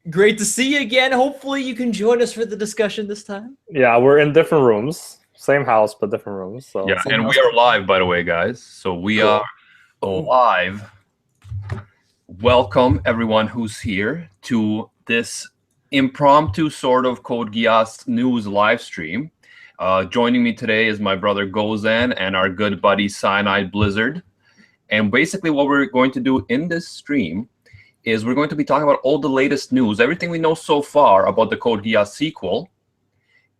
Great to see you again. Hopefully you can join us for the discussion this time. Yeah, we're in different rooms. Same house, but different rooms. So Yeah, Same and house. we are live, by the way, guys. So we are live. Welcome everyone who's here to this impromptu sort of Code Geass news live stream. Joining me today is my brother Gozan and our good buddy Cyanide Blizzard. And basically what we're going to do in this stream is we're going to be talking about all the latest news, everything we know so far about the Code Geass sequel.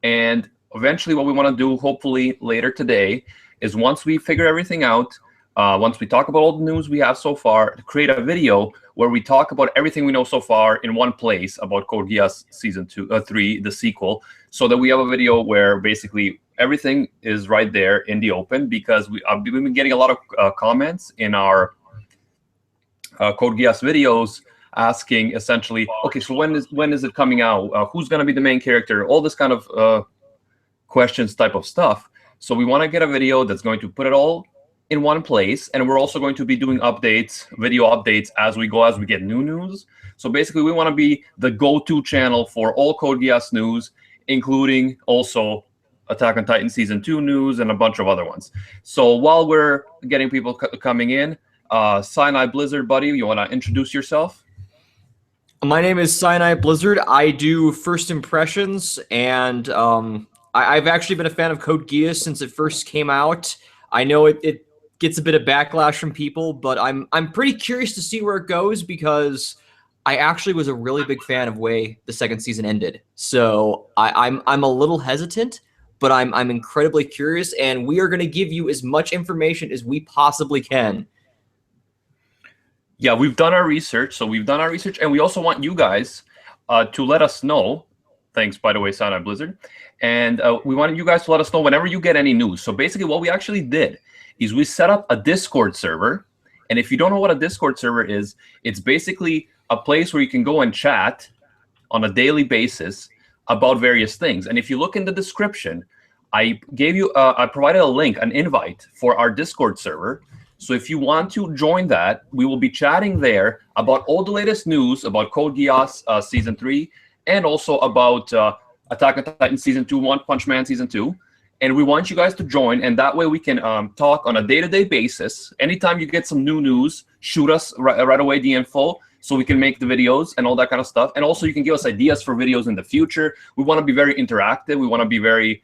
And eventually what we want to do, hopefully later today, is once we figure everything out, once we talk about all the news we have so far, to create a video where we talk about everything we know so far in one place about Code Geass Season 3, the sequel, so that we have a video where basically everything is right there in the open, because we've been getting a lot of comments in our Code Geass videos asking essentially, okay, so when is it coming out? Who's going to be the main character? All this kind of questions type of stuff. So we want to get a video that's going to put it all in one place, and we're also going to be doing updates, video updates as we go, as we get new news. So basically we want to be the go-to channel for all Code Geass news, including also Attack on Titan Season 2 news and a bunch of other ones. So while we're getting people coming in, Cyanide Blizzard, buddy, you want to introduce yourself? My name is Cyanide Blizzard. I do first impressions, and I've actually been a fan of Code Geass since it first came out. I know it gets a bit of backlash from people, but I'm pretty curious to see where it goes, because I actually was a really big fan of the way the second season ended. So I'm a little hesitant, but I'm incredibly curious, and we are going to give you as much information as we possibly can. Yeah, we've done our research. So we've done our research, and we also want you guys to let us know. Thanks, by the way, Cyanide Blizzard. And we wanted you guys to let us know whenever you get any news. So basically what we actually did is we set up a Discord server. And if you don't know what a Discord server is, it's basically a place where you can go and chat on a daily basis about various things. And if you look in the description, I provided a link, an invite for our Discord server. So if you want to join that, we will be chatting there about all the latest news about Code Geass Season 3, and also about Attack on Titan Season 2, One Punch Man Season 2. And we want you guys to join, and that way we can talk on a day-to-day basis. Anytime you get some new news, shoot us right away the info, so we can make the videos and all that kind of stuff. And also you can give us ideas for videos in the future. We want to be very interactive. We want to be very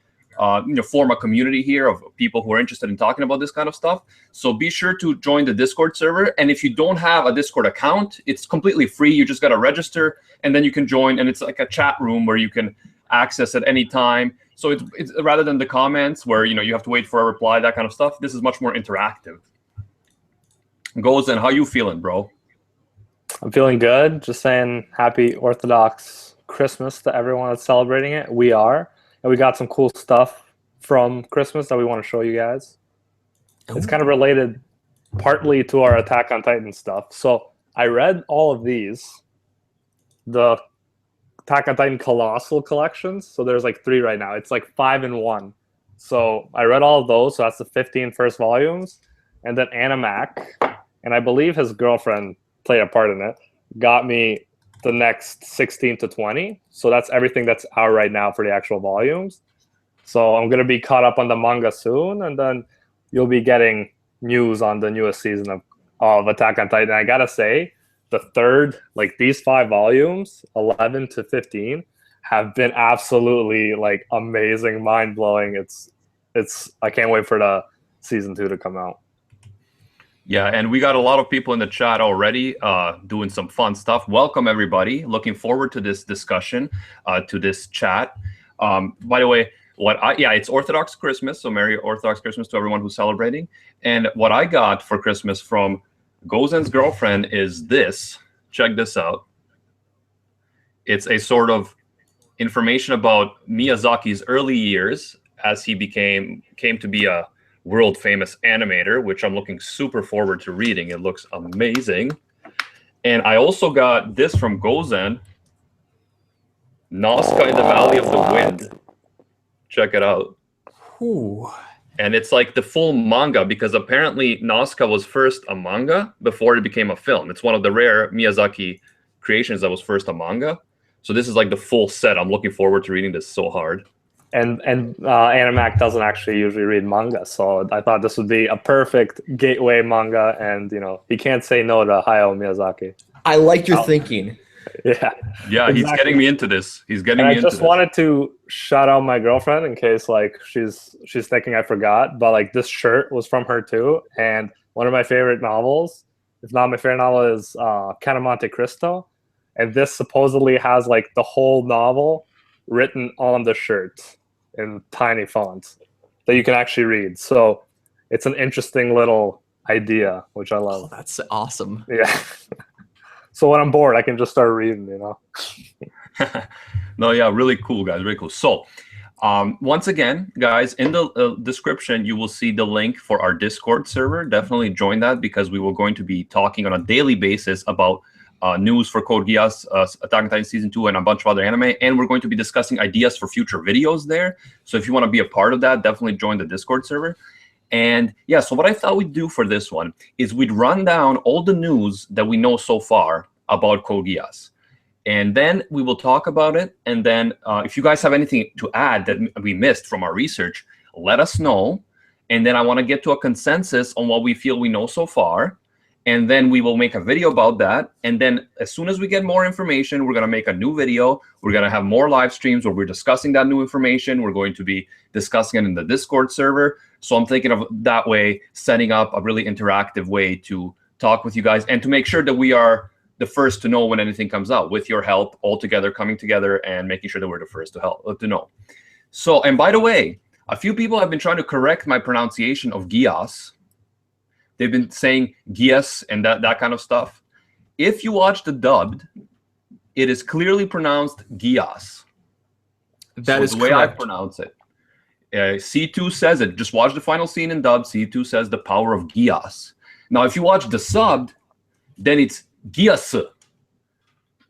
form a community here of people who are interested in talking about this kind of stuff. So be sure to join the Discord server. And if you don't have a Discord account, it's completely free. You just got to register, and then you can join. And it's like a chat room where you can access at any time. So it's rather than the comments where you have to wait for a reply, that kind of stuff. This is much more interactive. Gozen, how you feeling, bro? I'm feeling good. Just saying happy Orthodox Christmas to everyone that's celebrating it. We are. And we got some cool stuff from Christmas that we want to show you guys. It's kind of related partly to our Attack on Titan stuff. So I read all of these, the Attack on Titan Colossal collections. So there's like 3 right now. It's like 5 in 1. So I read all of those. So that's the 15 first volumes. And then Animac, and I believe his girlfriend played a part in it, got me the next 16 to 20. So that's everything that's out right now for the actual volumes. So I'm going to be caught up on the manga soon, and then you'll be getting news on the newest season of Attack on Titan. I got to say, the third, like these 5 volumes, 11 to 15, have been absolutely like amazing, mind-blowing. It's I can't wait for the season 2 to come out. Yeah, and we got a lot of people in the chat already doing some fun stuff. Welcome, everybody. Looking forward to this discussion, to this chat. By the way, it's Orthodox Christmas, so Merry Orthodox Christmas to everyone who's celebrating. And what I got for Christmas from Gozen's girlfriend is this. Check this out. It's a sort of information about Miyazaki's early years as he came to be a world famous animator, which I'm looking super forward to reading. It looks amazing. And I also got this from Gozen, Nazca in the Valley of the Wind. Check it out. Ooh. And it's like the full manga, because apparently Nazca was first a manga before it became a film. It's one of the rare Miyazaki creations that was first a manga. So this is like the full set. I'm looking forward to reading this so hard. And Animac doesn't actually usually read manga, so I thought this would be a perfect gateway manga. And he can't say no to Hayao Miyazaki. I like your thinking. Yeah, Yeah, he's getting me into this. He's getting me into this. I just wanted to shout out my girlfriend in case she's thinking I forgot, but this shirt was from her too. And one of my favorite novels, if not my favorite novel, is Count of Monte Cristo, and this supposedly has the whole novel written on the shirt in tiny fonts that you can actually read. So it's an interesting little idea, which I love. Oh, that's awesome. Yeah. So when I'm bored, I can just start reading, No, yeah, really cool, guys. Really cool. So once again, guys, in the description, you will see the link for our Discord server. Definitely join that, because we were going to be talking on a daily basis about news for Code Geass, Attack on Titan Season 2, and a bunch of other anime. And we're going to be discussing ideas for future videos there. So if you want to be a part of that, definitely join the Discord server. And yeah, so what I thought we'd do for this one is we'd run down all the news that we know so far about Code Geass. And then we will talk about it. And then if you guys have anything to add that we missed from our research, let us know. And then I want to get to a consensus on what we feel we know so far. And then we will make a video about that. And then as soon as we get more information, we're going to make a new video. We're going to have more live streams where we're discussing that new information. We're going to be discussing it in the Discord server. So I'm thinking of that way, setting up a really interactive way to talk with you guys and to make sure that we are the first to know when anything comes out, with your help, all together, coming together and making sure that we're the first to know. So, and by the way, a few people have been trying to correct my pronunciation of Geass. They've been saying Geass and that kind of stuff. If you watch the dubbed, it is clearly pronounced Geass. That is the way correct. I pronounce it. C2 says it. Just watch the final scene in dubbed. C2 says the power of Geass. Now, if you watch the subbed, then it's Geass.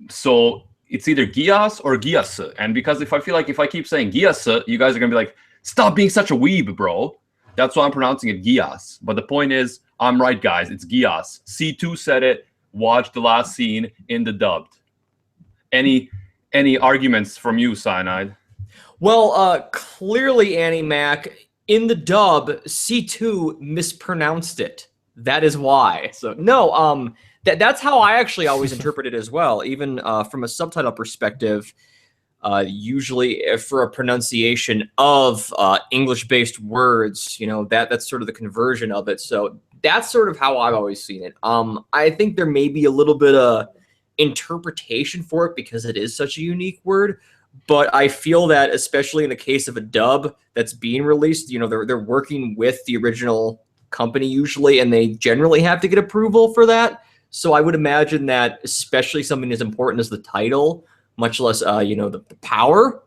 So it's either Geass or Geass. And because if I keep saying Geass, you guys are going to be like, stop being such a weeb, bro. That's why I'm pronouncing it Geass. But the point is, I'm right, guys. It's Geass. C2 said it. Watch the last scene in the dubbed. Any arguments from you, Cyanide? Well, clearly, Annie Mac, in the dub, C2 mispronounced it. That is why. So no, that's how I actually always interpret it as well. Even from a subtitle perspective, usually for a pronunciation of English-based words, that's sort of the conversion of it. So that's sort of how I've always seen it. I think there may be a little bit of interpretation for it because it is such a unique word. But I feel that, especially in the case of a dub that's being released, they're working with the original company usually, and they generally have to get approval for that. So I would imagine that, especially something as important as the title, much less the power,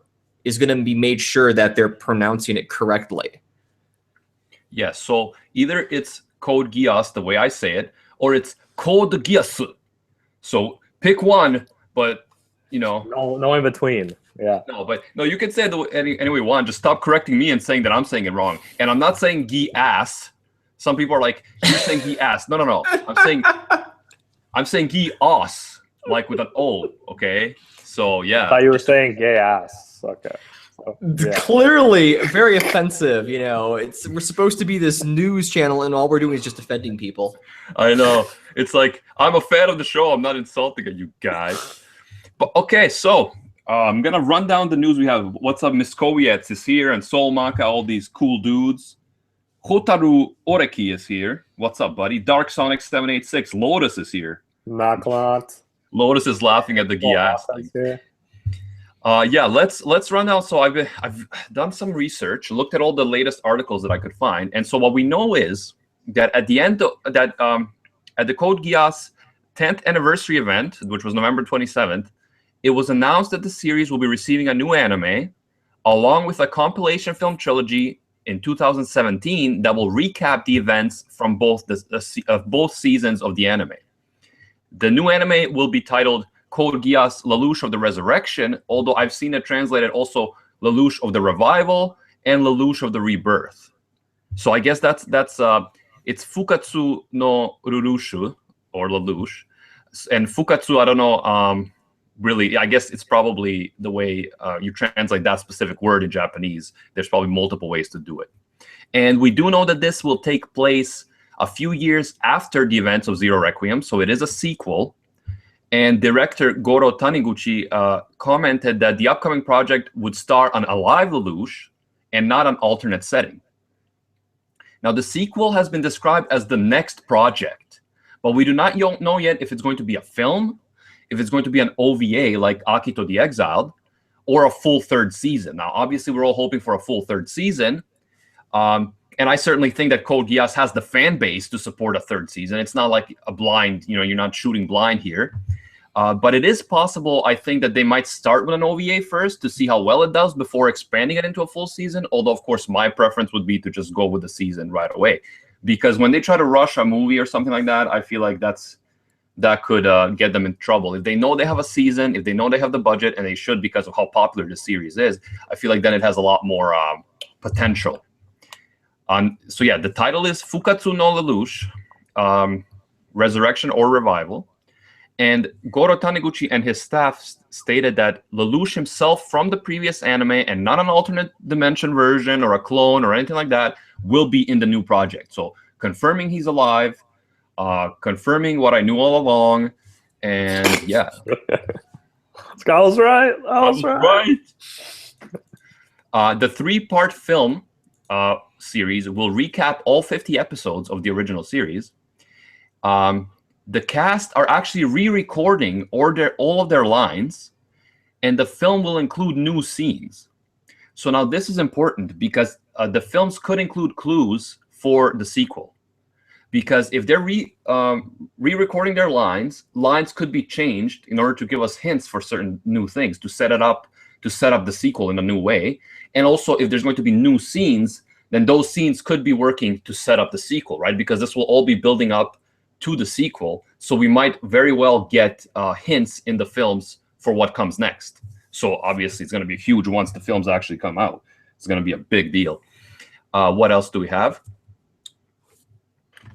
is going to be made sure that they're pronouncing it correctly. Yes. So either it's Code Geass the way I say it, or it's Code Geass. So pick one, but no in between. Yeah. No, you can say it any way you want. Just stop correcting me and saying that I'm saying it wrong. And I'm not saying Geass. Some people are like, you're saying Geass. No. I'm saying Geass, like with an O. Okay. So yeah. I thought you were saying gay ass. Okay. So, yeah. Clearly very offensive. We're supposed to be this news channel, and all we're doing is just offending people. I know. It's like, I'm a fan of the show. I'm not insulting you guys. But okay, so I'm going to run down the news we have. What's up, Miskowietz is here, and Soul Maka, all these cool dudes. Hotaru Oreki is here. What's up, buddy? Dark Sonic 786. Lotus is here. Naklot. Lotus is laughing at the Geass thing. Yeah, let's run down. So I've done some research, looked at all the latest articles that I could find, and so what we know is that at the end of that, at the Code Geass 10th anniversary event, which was November 27th, it was announced that the series will be receiving a new anime, along with a compilation film trilogy in 2017 that will recap the events from both both seasons of the anime. The new anime will be titled Code Geass Lelouch of the Resurrection, although I've seen it translated also Lelouch of the Revival and Lelouch of the Rebirth. So I guess that's it's Fukatsu no Lelouch or Lelouch, and Fukatsu, I don't know really, I guess it's probably the way you translate that specific word in Japanese. There's probably multiple ways to do it. And we do know that this will take place a few years after the events of Zero Requiem, so it is a sequel. And director Goro Taniguchi commented that the upcoming project would star on a live Lelouch and not an alternate setting. Now, the sequel has been described as the next project, but we do not know yet if it's going to be a film, if it's going to be an OVA like Akito the Exiled, or a full third season. Now, obviously, we're all hoping for a full third season. And I certainly think that Code Geass has the fan base to support a third season. It's not like a blind, you're not shooting blind here. But it is possible, I think, that they might start with an OVA first to see how well it does before expanding it into a full season. Although, of course, my preference would be to just go with the season right away. Because when they try to rush a movie or something like that, I feel like that could get them in trouble. If they know they have a season, if they know they have the budget, and they should because of how popular the series is, I feel like then it has a lot more potential. So yeah, the title is Fukatsu no Lelouch, Resurrection or Revival. And Goro Taniguchi and his staff stated that Lelouch himself from the previous anime, and not an alternate dimension version or a clone or anything like that, will be in the new project. So confirming he's alive, confirming what I knew all along, and yeah. I was right. I was right. The 3-part film series will recap all 50 episodes of the original series. The cast are actually re-recording all of their lines, and the film will include new scenes. So now this is important because the films could include clues for the sequel. Because if they're re-recording their lines could be changed in order to give us hints for certain new things, to set up the sequel in a new way. And also, if there's going to be new scenes, then those scenes could be working to set up the sequel, right? Because this will all be building up to the sequel. So we might very well get hints in the films for what comes next. So obviously, it's going to be huge once the films actually come out. It's going to be a big deal. What else do we have?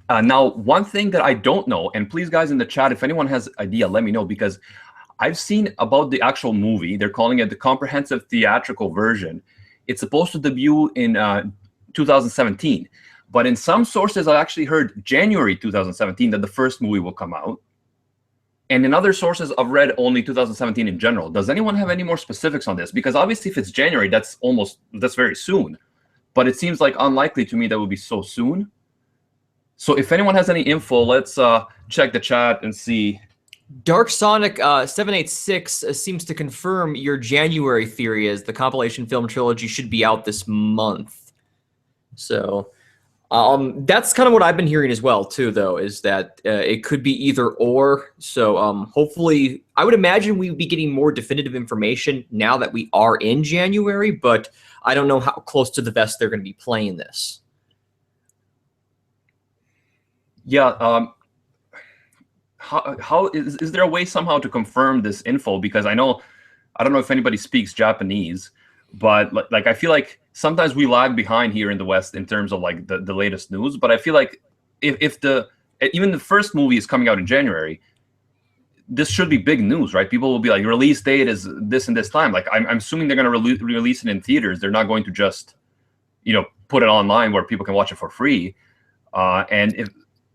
Now, one thing that I don't know, and please, guys, in the chat, if anyone has idea, let me know, because I've seen about the actual movie. They're calling it the comprehensive theatrical version. It's supposed to debut in 2017. But in some sources, I actually heard January 2017 that the first movie will come out. And in other sources, I've read only 2017 in general. Does anyone have any more specifics on this? Because obviously, if it's January, that's very soon. But it seems like unlikely to me that would be so soon. So if anyone has any info, let's check the chat and see. Dark Sonic 786 seems to confirm your January theory, as the compilation film trilogy should be out this month. So that's kind of what I've been hearing as well, too, though, is that it could be either or. So hopefully, I would imagine we would be getting more definitive information now that we are in January, but I don't know how close to the vest they're going to be playing this. Yeah, how is there a way somehow to confirm this info? Because I don't know if anybody speaks Japanese, but like I feel like sometimes we lag behind here in the West in terms of like the latest news. But I feel like if even the first movie is coming out in January, this should be big news, right? People will be like, release date is this and this time. Like I'm assuming they're going to release it in theaters. They're not going to just put it online where people can watch it for free. And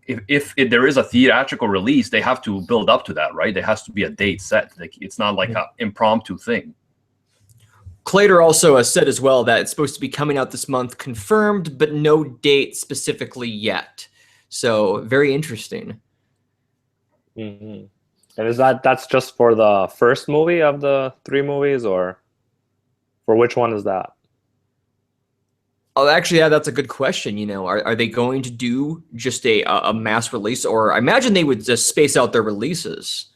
if there is a theatrical release, they have to build up to that, right? There has to be a date set. Like it's not like an impromptu thing. Clater also said as well that it's supposed to be coming out this month, confirmed, but no date specifically yet. So very interesting. Mm-hmm. And that's just for the first movie of the 3 movies, or for which one is that? Oh, actually, yeah, that's a good question. Are they going to do just a mass release, or I imagine they would just space out their releases?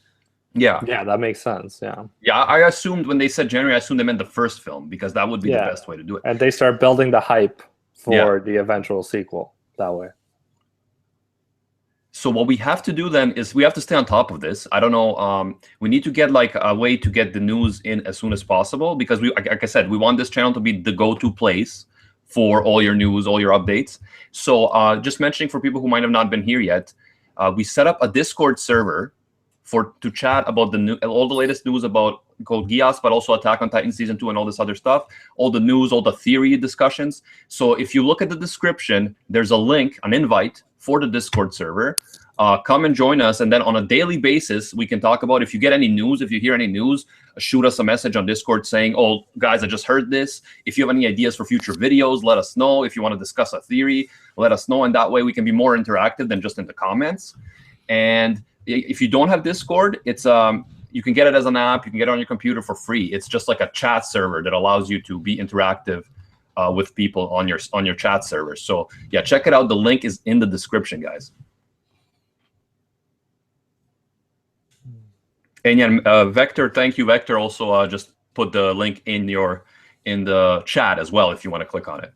Yeah, that makes sense. Yeah. I assumed when they said January, I assumed they meant the first film, because that would be the best way to do it. And they start building the hype for the eventual sequel that way. So what we have to do then is we have to stay on top of this. I don't know. We need to get like a way to get the news in as soon as possible, because like I said, we want this channel to be the go-to place for all your news, all your updates. So just mentioning for people who might have not been here yet, we set up a Discord server to chat about all the latest news about Code Geass, but also Attack on Titan Season 2 and all this other stuff, all the news, all the theory discussions. So if you look at the description, there's a link, an invite for the Discord server. Come and join us, and then on a daily basis, we can talk about if you get any news, if you hear any news, shoot us a message on Discord saying, oh, guys, I just heard this. If you have any ideas for future videos, let us know. If you want to discuss a theory, let us know, and that way we can be more interactive than just in the comments. And if you don't have Discord, it's you can get it as an app. You can get it on your computer for free. It's just like a chat server that allows you to be interactive with people on your chat server. So yeah, check it out. The link is in the description, guys. And yeah, Vector, thank you, Vector. Also, just put the link in the chat as well if you want to click on it.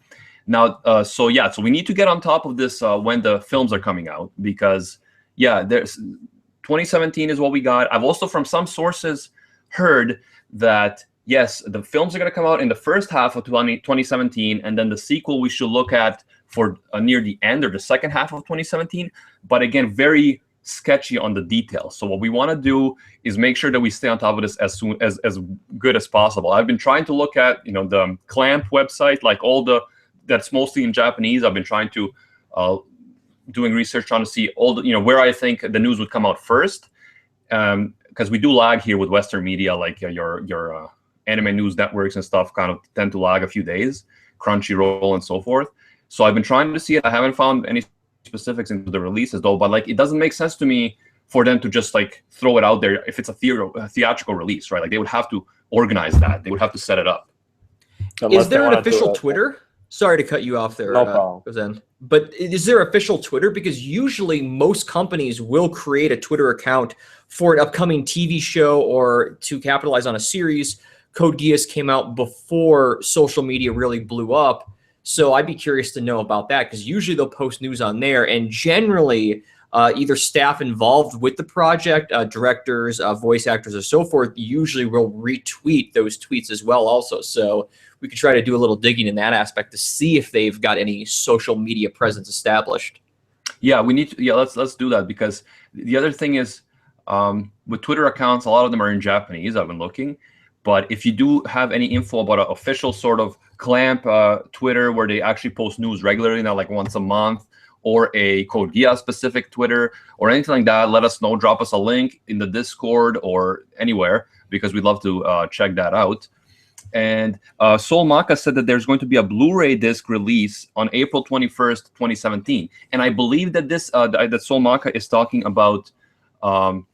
Now, so we need to get on top of this when the films are coming out, because yeah, there's 2017 is what we got. I've also from some sources heard that yes, the films are going to come out in the first half of 2017, and then the sequel we should look at for near the end or the second half of 2017. But again, very sketchy on the details. So what we want to do is make sure that we stay on top of this as good as possible. I've been trying to look at the Clamp website, like that's mostly in Japanese. I've been trying to doing research, trying to see all the where I think the news would come out first, because we do lag here with Western media, like your anime news networks and stuff kind of tend to lag a few days, Crunchyroll and so forth. So I've been trying to see it. I haven't found any specifics into the releases though, but like it doesn't make sense to me for them to just like throw it out there if it's a theatrical release, right? Like they would have to organize that. They would have to set it up. Is there an official Twitter? Sorry to cut you off there, no problem. But is there official Twitter? Because usually most companies will create a Twitter account for an upcoming TV show or to capitalize on a series. Code Geass came out before social media really blew up. So I'd be curious to know about that, because usually they'll post news on there, and generally either staff involved with the project, directors, voice actors, or so forth, usually will retweet those tweets as well also. So we could try to do a little digging in that aspect to see if they've got any social media presence established. Yeah, we need to. Yeah, let's do that, because the other thing is with Twitter accounts, a lot of them are in Japanese. I've been looking. But if you do have any info about an official sort of Clamp Twitter where they actually post news regularly, not like once a month, or a Code Geass specific Twitter or anything like that, let us know. Drop us a link in the Discord or anywhere, because we'd love to check that out. And Soul Maka said that there's going to be a Blu-ray disc release on April 21st, 2017. And I believe that that Soul Maka is talking about the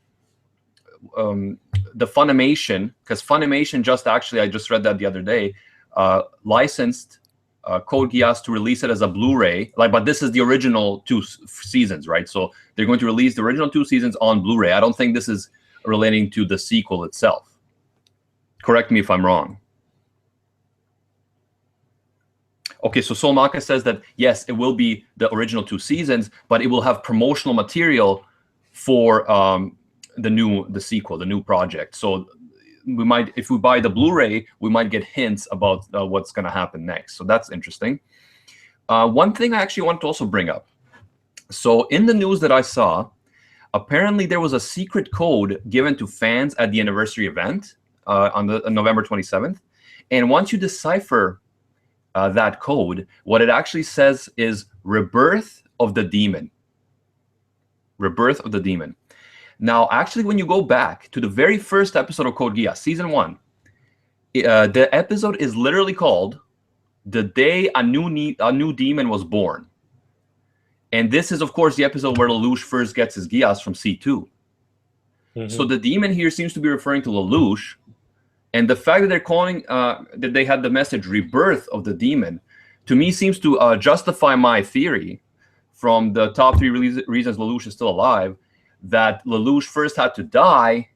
Funimation, because Funimation I just read that the other day, licensed Code Geass to release it as a Blu-ray. But this is the original 2 seasons, right? So they're going to release the original 2 seasons on Blu-ray. I don't think this is relating to the sequel itself. Correct me if I'm wrong. Okay, so Solmaka says that yes, it will be the original 2 seasons, but it will have promotional material for the sequel, the new project. So we might, if we buy the Blu-ray, we might get hints about what's going to happen next. So that's interesting. One thing I actually want to also bring up. So in the news that I saw, apparently there was a secret code given to fans at the anniversary event on November 27th. And once you decipher that code, what it actually says is Rebirth of the Demon. Rebirth of the Demon. Now, actually, when you go back to the very first episode of Code Geass, Season 1, the episode is literally called The Day a New Demon Was Born. And this is, of course, the episode where Lelouch first gets his Geass from C2. Mm-hmm. So the demon here seems to be referring to Lelouch. And the fact that they're calling, that they had the message Rebirth of the Demon, to me seems to justify my theory from the top 3 reasons Lelouch is still alive, that Lelouch first had to die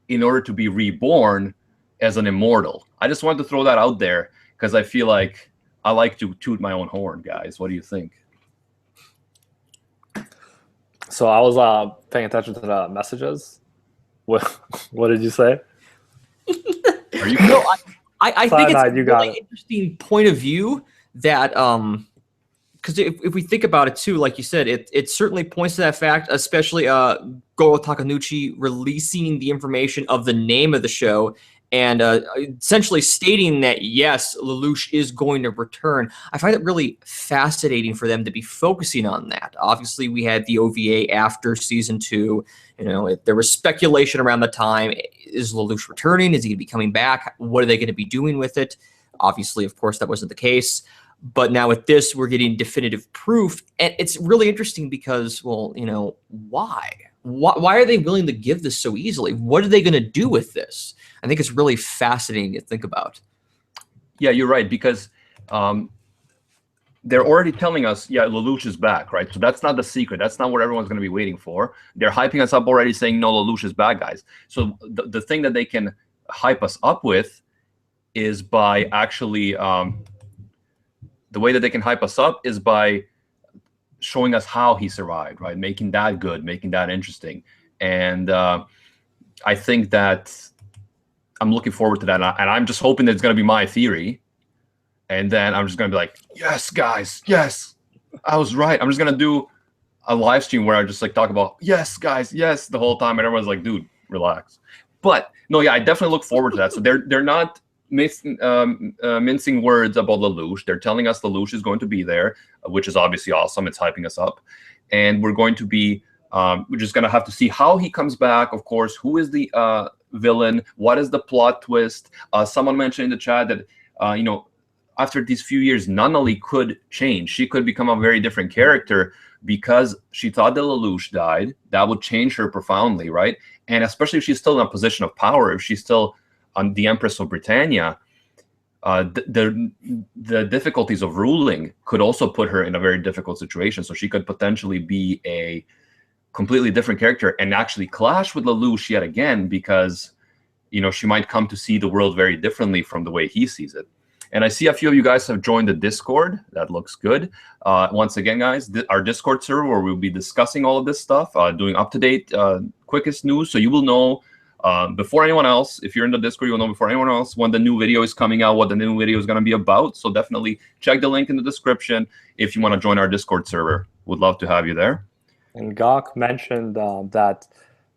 in order to be reborn as an immortal. I just wanted to throw that out there because I feel like I like to toot my own horn, guys. What do you think? So I was paying attention to the messages. What did you say? Are you? No, I think it's a really interesting point of view that because if we think about it too, like you said, it certainly points to that fact, especially Goro Takanuchi releasing the information of the name of the show and essentially stating that, yes, Lelouch is going to return. I find it really fascinating for them to be focusing on that. Obviously, we had the OVA after season 2. There was speculation around the time. Is Lelouch returning? Is he going to be coming back? What are they going to be doing with it? Obviously, of course, that wasn't the case. But now with this, we're getting definitive proof. And it's really interesting because, well, why? Why are they willing to give this so easily? What are they going to do with this? I think it's really fascinating to think about. Yeah, you're right, because they're already telling us, yeah, Lelouch is back, right? So that's not the secret. That's not what everyone's going to be waiting for. They're hyping us up already, saying, no, Lelouch is back, guys. So the thing that they can hype us up with is by actually, the way that they can hype us up is by showing us how he survived, right? Making that good, making that interesting. And I think that I'm looking forward to that. And I'm just hoping that it's going to be my theory. And then I'm just going to be like, yes, guys, yes, I was right. I'm just going to do a live stream where I just talk about, yes, guys, yes, the whole time. And everyone's like, dude, relax. But no, yeah, I definitely look forward to that. So they're not mincing words about Lelouch. They're telling us Lelouch is going to be there, which is obviously awesome. It's hyping us up. And we're going to be, we're just going to have to see how he comes back. Of course, who is the villain? What is the plot twist? Someone mentioned in the chat that, after these few years, Nunnally could change. She could become a very different character because she thought that Lelouch died. That would change her profoundly, right? And especially if she's still in a position of power, if she's still on the Empress of Britannia, the difficulties of ruling could also put her in a very difficult situation. So she could potentially be a completely different character and actually clash with Lelouch yet again because, she might come to see the world very differently from the way he sees it. And I see a few of you guys have joined the Discord. That looks good. Once again, guys, our Discord server where we'll be discussing all of this stuff, doing up-to-date, quickest news. So you will know before anyone else. If you're in the Discord, you'll know before anyone else when the new video is coming out, what the new video is going to be about. So definitely check the link in the description if you want to join our Discord server. Would love to have you there. And Gawk mentioned that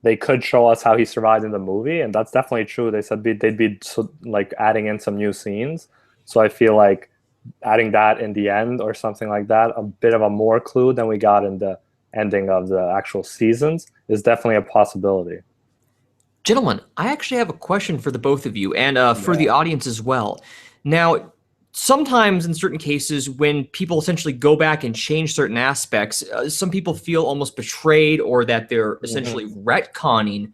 they could show us how he survived in the movie, and that's definitely true. They said they'd be adding in some new scenes. So I feel like adding that in the end or something like that, a bit of a more clue than we got in the ending of the actual seasons, is definitely a possibility. Gentlemen, I actually have a question for the both of you and for the audience as well. Now, sometimes in certain cases when people essentially go back and change certain aspects, some people feel almost betrayed or that they're essentially retconning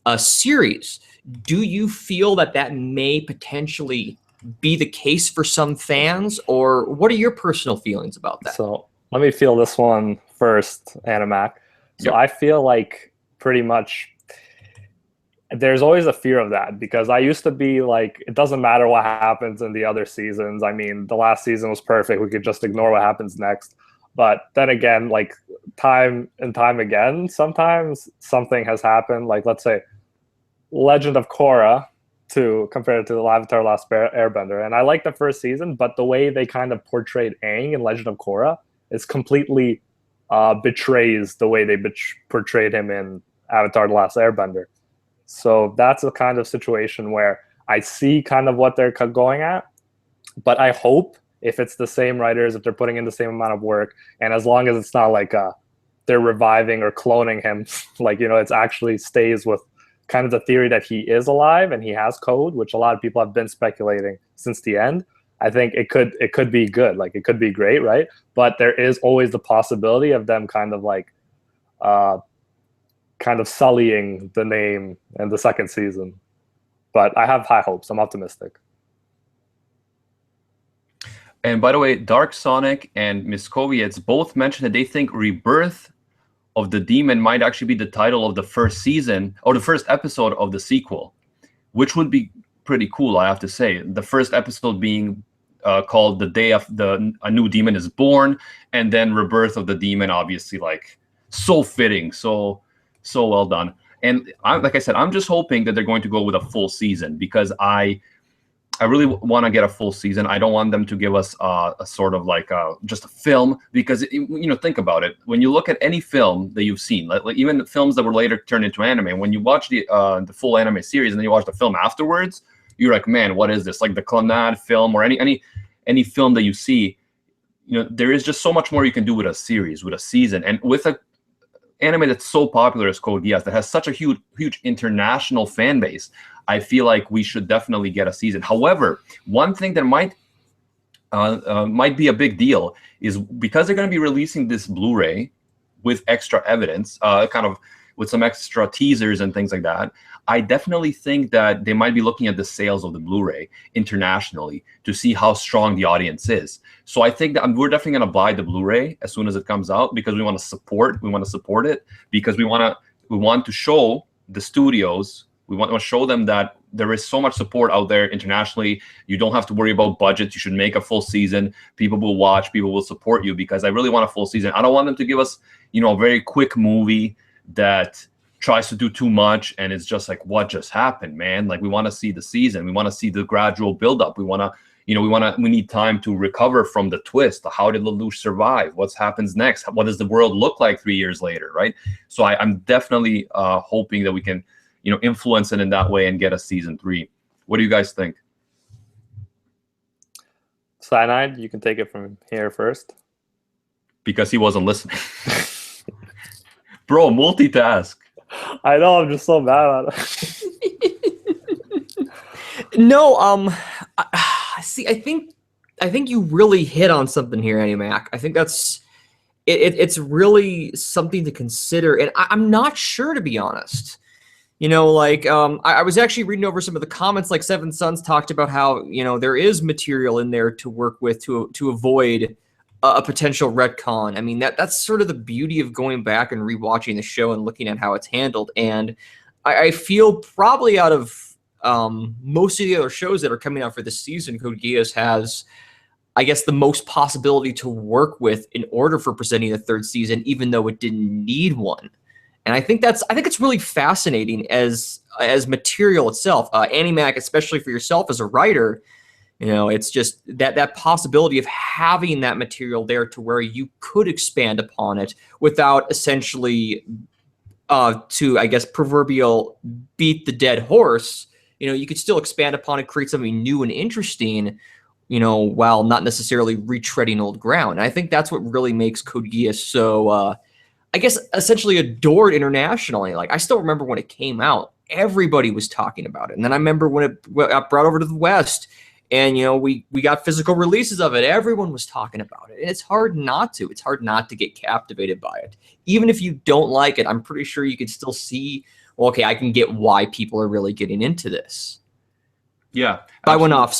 a series. Do you feel that may potentially be the case for some fans, or what are your personal feelings about that? So let me feel this one first, Animac. So I feel like pretty much there's always a fear of that because I used to be like, it doesn't matter what happens in the other seasons. I mean, the last season was perfect. We could just ignore what happens next. But then again, like time and time again, sometimes something has happened. Like let's say Legend of Korra, compared to the Avatar: Last Airbender. And I like the first season, but the way they kind of portrayed Aang in Legend of Korra is completely betrays the way they portrayed him in Avatar: The Last Airbender. So that's a kind of situation where I see kind of what they're going at, but I hope if it's the same writers, if they're putting in the same amount of work, and as long as it's not like they're reviving or cloning him, it actually stays with kind of the theory that he is alive and he has code, which a lot of people have been speculating since the end. I think it could be good, like it could be great, right? But there is always the possibility of them kind of sullying the name in the second season. But I have high hopes. I'm optimistic. And by the way, Dark Sonic and Miskovitz both mentioned that they think Rebirth of the Demon might actually be the title of the first season or the first episode of the sequel, which would be pretty cool, I have to say. The first episode being called The Day of a New Demon is Born, and then Rebirth of the Demon, obviously, like so fitting, so well done. And like I said, I'm just hoping that they're going to go with a full season because I I really want to get a full season. I don't want them to give us a sort of like just a film, because think about it. When you look at any film that you've seen, like even films that were later turned into anime, when you watch the full anime series and then you watch the film afterwards, you're like, man, what is this? Like the Clannad film or any film that you see, there is just so much more you can do with a series, with a season, and with a anime that's so popular as Code Geass, that has such a huge international fan base. I feel like we should definitely get a season. However, one thing that might be a big deal is because they're going to be releasing this Blu-ray with extra evidence, kind of with some extra teasers and things like that. I definitely think that they might be looking at the sales of the Blu-ray internationally to see how strong the audience is. So I think that we're definitely going to buy the Blu-ray as soon as it comes out, because we want to support it, because we want to show the studios, we want to show them that there is so much support out there internationally. You don't have to worry about budgets. You should make a full season. People will watch. People will support you, because I really want a full season. I don't want them to give us, a very quick movie that tries to do too much and it's just like, what just happened, man? Like, we want to see the season. We want to see the gradual buildup. We need time to recover from the twist. How did Lelouch survive? What happens next? What does the world look like 3 years later, right? So I'm definitely hoping that we can, influence it in that way and get a season 3. What do you guys think? Cyanide, you can take it from here first. Because he wasn't listening. Bro, multitask. I know, I'm just so mad at it. No, see, I think you really hit on something here, Animac. I think that's it's really something to consider, and I'm not sure, to be honest. I was actually reading over some of the comments, like Seven Sons talked about how, there is material in there to work with to avoid a potential retcon. I mean, that's sort of the beauty of going back and rewatching the show and looking at how it's handled. And I feel probably out of most of the other shows that are coming out for this season, Code Geass has, I guess, the most possibility to work with in order for presenting a third season, even though it didn't need one. And I think it's really fascinating as material itself. Animac, especially for yourself as a writer, it's just that possibility of having that material there to where you could expand upon it without essentially to, I guess, proverbial beat the dead horse. You could still expand upon it, create something new and interesting, while not necessarily retreading old ground. And I think that's what really makes Code Geass so I guess essentially adored internationally. Like, I still remember when it came out, everybody was talking about it. And then I remember when it got brought over to the West and, we got physical releases of it. Everyone was talking about it. And it's hard not to. It's hard not to get captivated by it. Even if you don't like it, I'm pretty sure you can still see, well, okay, I can get why people are really getting into this. Yeah. I went off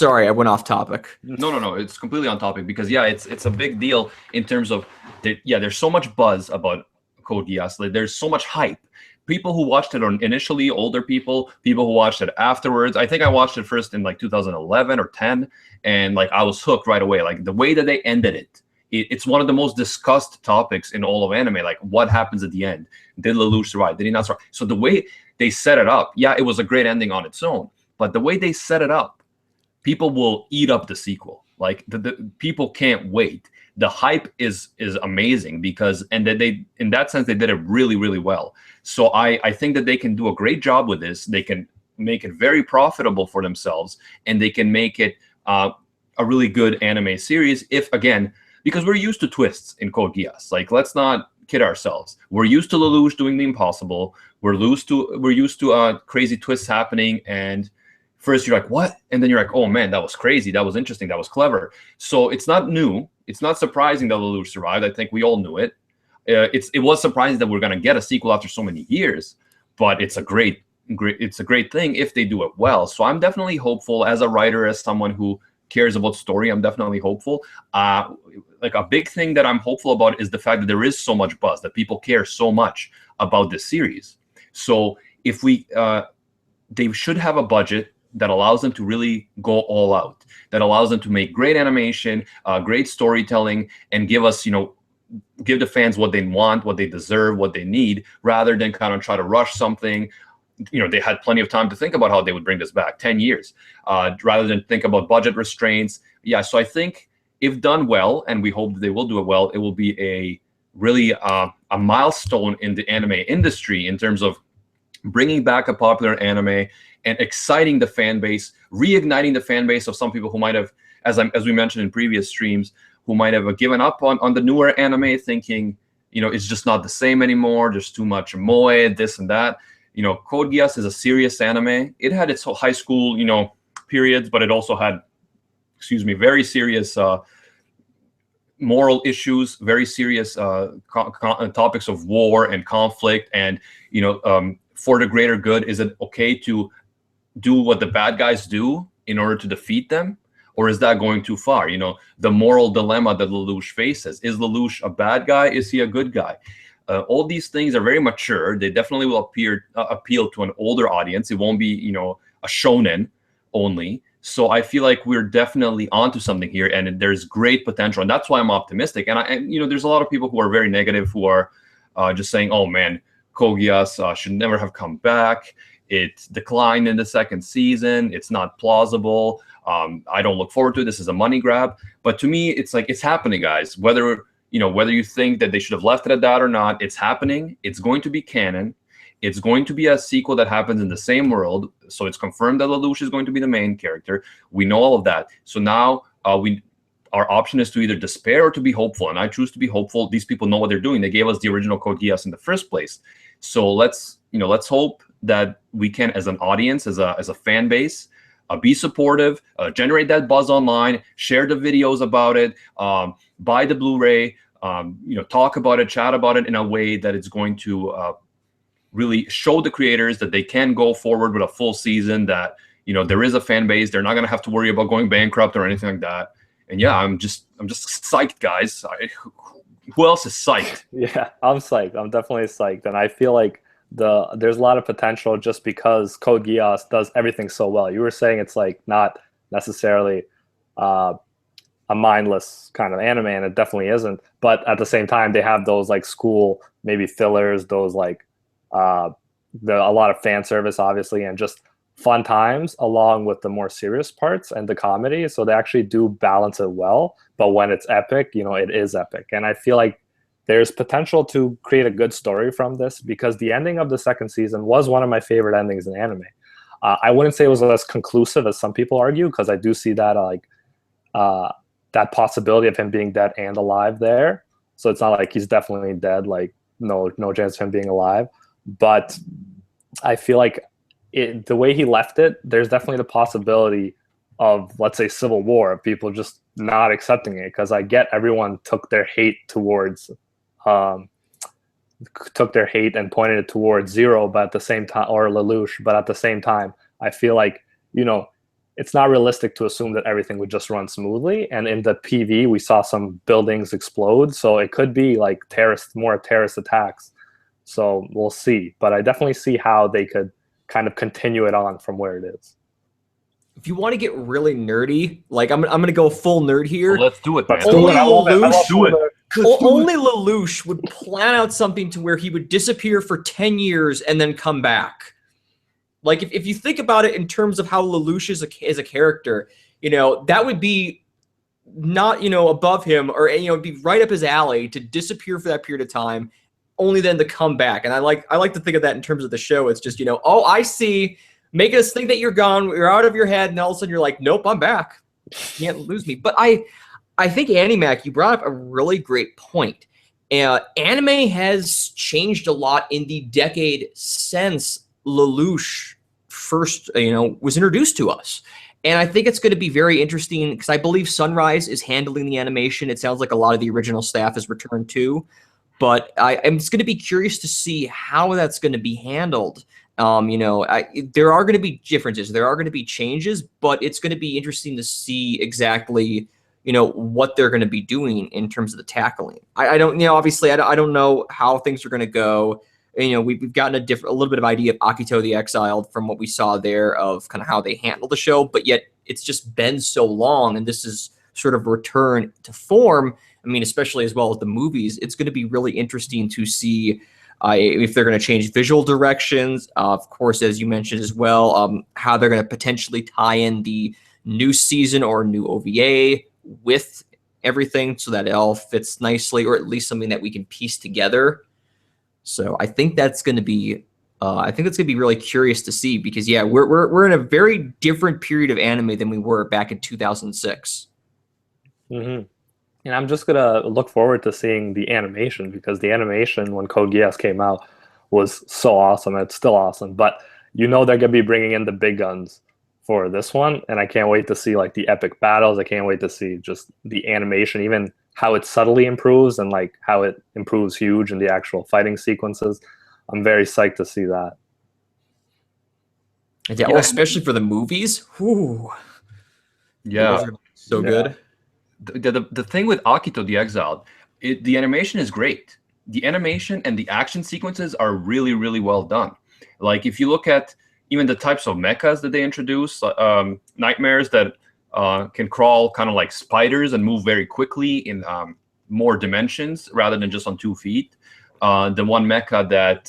topic. No. It's completely on topic, because, yeah, it's a big deal in terms of, there's so much buzz about Code Geass. Like, there's so much hype. People who watched it initially, older people who watched it afterwards. I think I watched it first in like 2011 or 10, and like I was hooked right away. Like, the way that they ended it's one of the most discussed topics in all of anime. Like, what happens at the end? Did Lelouch survive? Did he not survive? So the way they set it up, yeah, it was a great ending on its own. But the way they set it up, people will eat up the sequel. Like, the people can't wait. The hype is amazing, because they in that sense they did it really, really well. So I think that they can do a great job with this. They can make it very profitable for themselves, and they can make it a really good anime series. If, again, because we're used to twists in Code Geass. Like, let's not kid ourselves. We're used to Lelouch doing the impossible. We're used to crazy twists happening, and first you're like, what? And then you're like, oh man, that was crazy. That was interesting. That was clever. So it's not new. It's not surprising that Lelouch survived. I think we all knew it. It was surprising that we're going to get a sequel after so many years, but it's a great thing if they do it well. So I'm definitely hopeful as a writer, as someone who cares about story. I'm definitely hopeful. Like, a big thing that I'm hopeful about is the fact that there is so much buzz, that people care so much about this series. So if they should have a budget that allows them to really go all out, that allows them to make great animation, great storytelling, and give us, give the fans what they want, what they deserve, what they need, rather than kind of try to rush something, they had plenty of time to think about how they would bring this back, 10 years, rather than think about budget restraints. Yeah, so I think if done well, and we hope that they will do it well, it will be a really a milestone in the anime industry in terms of bringing back a popular anime and exciting the fan base, reigniting the fan base of some people who might have, as we mentioned in previous streams, who might have given up on the newer anime, thinking, it's just not the same anymore. There's too much moe, this and that. Code Geass is a serious anime. It had its high school, periods, but it also had, very serious moral issues, very serious topics of war and conflict, and for the greater good. Is it okay to do what the bad guys do in order to defeat them, or is that going too far? The moral dilemma that Lelouch faces. Is Lelouch a bad guy? Is he a good guy? All these things are very mature. They definitely will appeal to an older audience. It won't be a shonen only. So I feel like we're definitely onto something here, and there's great potential, and that's why I'm optimistic. And there's a lot of people who are very negative, who are just saying, "Oh man, Code Geass should never have come back. It declined in the second season. It's not plausible. I don't look forward to it. This is a money grab." But to me, it's like, it's happening, guys. Whether you think that they should have left it at that or not, it's happening. It's going to be canon. It's going to be a sequel that happens in the same world. So it's confirmed that Lelouch is going to be the main character. We know all of that. So now our option is to either despair or to be hopeful. And I choose to be hopeful. These people know what they're doing. They gave us the original Code Geass in the first place. So let's hope that we can, as an audience, as a fan base, be supportive, generate that buzz online, share the videos about it, buy the Blu-ray, talk about it, chat about it in a way that it's going to really show the creators that they can go forward with a full season, that there is a fan base. They're not going to have to worry about going bankrupt or anything like that. And yeah, I'm just psyched, guys. Who else is psyched? Yeah, I'm psyched. I'm definitely psyched, and I feel like there's a lot of potential just because Code Geass does everything so well. You were saying it's like not necessarily a mindless kind of anime, and it definitely isn't. But at the same time, they have those like school maybe fillers, those like a lot of fan service, obviously, and just fun times along with the more serious parts and the comedy. So they actually do balance it well. But when it's epic, it is epic, and I feel like there's potential to create a good story from this, because the ending of the second season was one of my favorite endings in anime. I wouldn't say it was as conclusive as some people argue, because I do see that that possibility of him being dead and alive there. So it's not like he's definitely dead, like no chance of him being alive. But I feel like the way he left it, there's definitely the possibility of, let's say, civil war, of people just not accepting it, because I get everyone took their hate and pointed it towards Zero, but at the same time, or Lelouch, but at the same time, I feel like, it's not realistic to assume that everything would just run smoothly. And in the PV, we saw some buildings explode, so it could be like more terrorist attacks. So we'll see, but I definitely see how they could kind of continue it on from where it is. If you want to get really nerdy, like I'm gonna go full nerd here. Well, let's do it, man. Only Lelouch, only Lelouch would plan out something to where he would disappear for 10 years and then come back. Like if you think about it in terms of how Lelouch is a character, that would be not above him, or it'd be right up his alley to disappear for that period of time, only then to come back. And I like to think of that in terms of the show. It's just oh, I see. Make us think that you're gone, you're out of your head, and all of a sudden you're like, nope, I'm back. You can't lose me. But I think, Animac, you brought up a really great point. Anime has changed a lot in the decade since Lelouch first, was introduced to us. And I think it's going to be very interesting, because I believe Sunrise is handling the animation. It sounds like a lot of the original staff has returned too. But I'm just going to be curious to see how that's going to be handled. There are going to be differences. There are going to be changes, but it's going to be interesting to see exactly, what they're going to be doing in terms of the tackling. I don't, obviously, I don't know how things are going to go. We've gotten a little bit of idea of Akito the Exiled from what we saw there, of kind of how they handle the show, but yet it's just been so long, and this is sort of return to form. I mean, especially as well as the movies, it's going to be really interesting to see if they're going to change visual directions, of course, as you mentioned as well, how they're going to potentially tie in the new season or new OVA with everything so that it all fits nicely, or at least something that we can piece together. So I think that's going to be, really curious to see, because yeah, we're in a very different period of anime than we were back in 2006. Mm-hmm. And I'm just gonna look forward to seeing the animation, because the animation when Code Geass came out was so awesome. It's still awesome, but you know they're gonna be bringing in the big guns for this one, and I can't wait to see like the epic battles. I can't wait to see just the animation, even how it subtly improves and like how it improves huge in the actual fighting sequences. I'm very psyched to see that. Yeah, well, especially for the movies. Whew. Yeah. Those are so good. The thing with Akito the Exiled, the animation is great. The animation and the action sequences are really, really well done. Like if you look at even the types of mechas that they introduce, nightmares that can crawl kind of like spiders and move very quickly in more dimensions rather than just on 2 feet. The one mecha that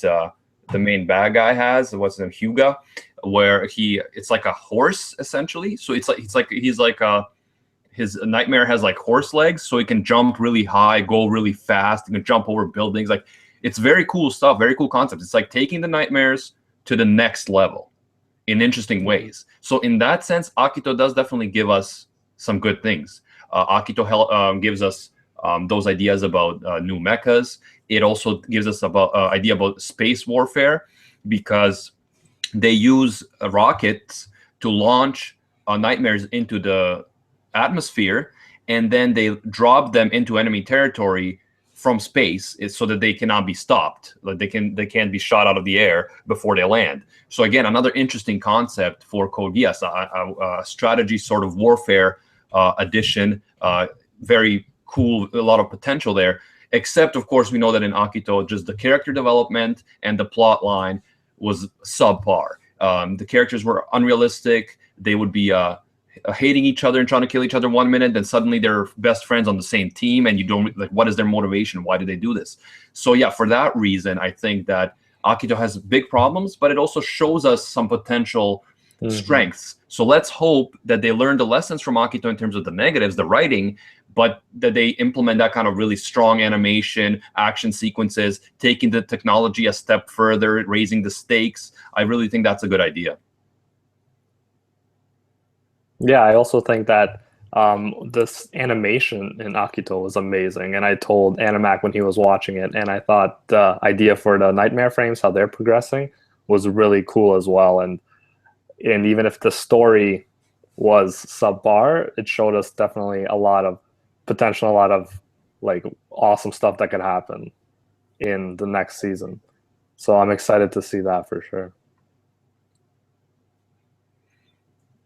the main bad guy has, what's his name, Hyuga, where it's like a horse essentially. So his nightmare has like horse legs, so he can jump really high, go really fast, he can jump over buildings. Like, it's very cool stuff, very cool concept. It's like taking the nightmares to the next level in interesting ways. So in that sense, Akito does definitely give us some good things. Akito gives us those ideas about new mechas. It also gives us about idea about space warfare, because they use rockets to launch nightmares into the atmosphere, and then they drop them into enemy territory from space, so that they cannot be stopped. Like they can't be shot out of the air before they land. So again, another interesting concept for Code Geass, a strategy sort of warfare addition. Very cool, a lot of potential there. Except, of course, we know that in Akito, just the character development and the plot line was subpar. The characters were unrealistic. They would be hating each other and trying to kill each other 1 minute, then suddenly they're best friends on the same team, and you don't like, what is their motivation? Why do they do this? So yeah, for that reason, I think that Akito has big problems, but it also shows us some potential strengths. So let's hope that they learn the lessons from Akito in terms of the negatives, the writing, but that they implement that kind of really strong animation, action sequences, taking the technology a step further, raising the stakes. I really think that's a good idea. Yeah, I also think that this animation in Akito was amazing. And I told Animac when he was watching it, and I thought the idea for the nightmare frames, how they're progressing, was really cool as well. And even if the story was subpar, it showed us definitely a lot of potential, a lot of like awesome stuff that could happen in the next season. So I'm excited to see that for sure.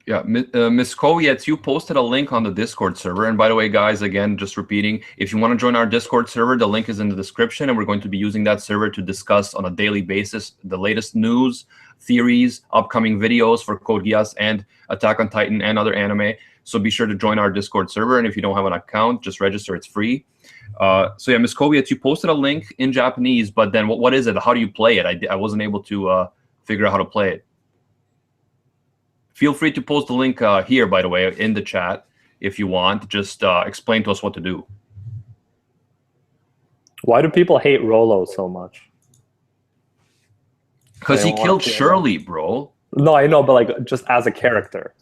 Yeah, Miss Kowietz, you posted a link on the Discord server. And by the way, guys, again, just repeating, if you want to join our Discord server, the link is in the description, and we're going to be using that server to discuss on a daily basis the latest news, theories, upcoming videos for Code Geass and Attack on Titan and other anime. So be sure to join our Discord server, and if you don't have an account, just register. It's free. So yeah, Miss Kowietz, you posted a link in Japanese, but then what is it? How do you play it? I wasn't able to figure out how to play it. Feel free to post the link here, by the way, in the chat if you want. Just explain to us what to do. Why do people hate Rolo so much? Because he killed Shirley, bro. No, I know, but like just as a character.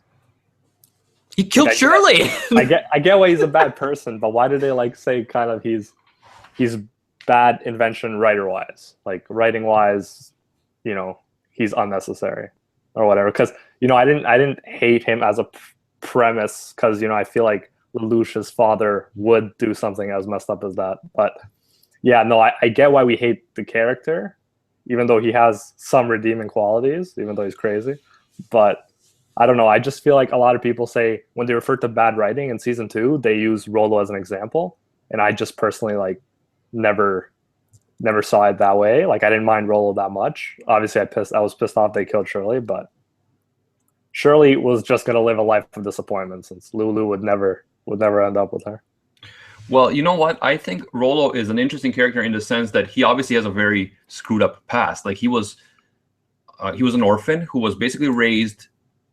He killed Shirley! I get why he's a bad person, but why do they like say kind of he's bad invention writer-wise? Like writing-wise, you know, he's unnecessary or whatever. Because I didn't hate him as a premise, because I feel like Lelouch's father would do something as messed up as that. But yeah, no, I get why we hate the character, even though he has some redeeming qualities, even though he's crazy. But I don't know. I just feel like a lot of people say when they refer to bad writing in season 2, they use Rolo as an example, and I just personally like never saw it that way. Like I didn't mind Rolo that much. Obviously, I was pissed off they killed Shirley, but Shirley was just gonna live a life of disappointment, since Lulu would never end up with her. Well, you know what? I think Rolo is an interesting character in the sense that he obviously has a very screwed up past. Like he was an orphan who was basically raised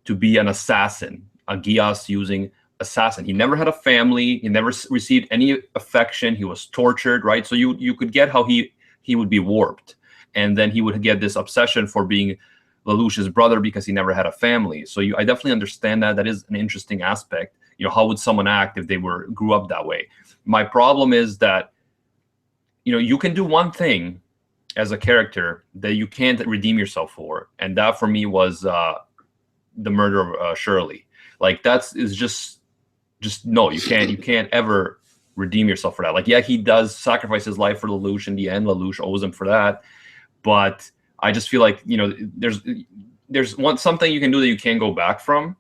to be an assassin, a Geass using assassin. He never had a family. He never received any affection. He was tortured, right? So you could get how he would be warped, and then he would get this obsession for being Lelouch's brother because he never had a family. So I definitely understand that. That is an interesting aspect. You know, how would someone act if they grew up that way? My problem is that, you know, you can do one thing as a character that you can't redeem yourself for, and that for me was the murder of Shirley. Like is just no, you can't ever redeem yourself for that. Like, yeah, he does sacrifice his life for Lelouch in the end. Lelouch owes him for that, but I just feel like, you know, there's something you can do that you can't go back from,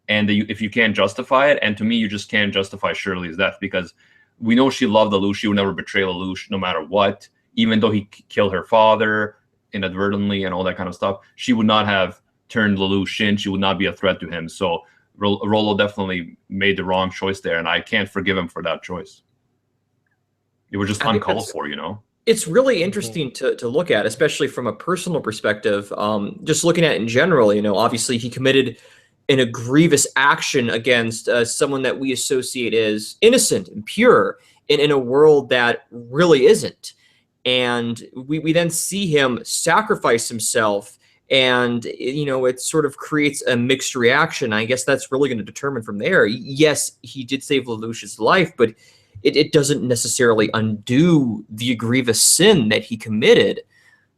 and if you can't justify it, and to me, you just can't justify Shirley's death because we know she loved Lelouch. She would never betray Lelouch no matter what, even though he killed her father inadvertently and all that kind of stuff. She would not have turned Lelouch in. She would not be a threat to him. So Rolo definitely made the wrong choice there, and I can't forgive him for that choice. It was just uncalled for, you know? It's really interesting to look at, especially from a personal perspective. Just looking at it in general, you know, obviously he committed an egregious action against someone that we associate as innocent and pure in a world that really isn't. And we then see him sacrifice himself, and, you know, it sort of creates a mixed reaction. I guess that's really going to determine from there. Yes, he did save Lelouch's life, but it doesn't necessarily undo the egregious sin that he committed.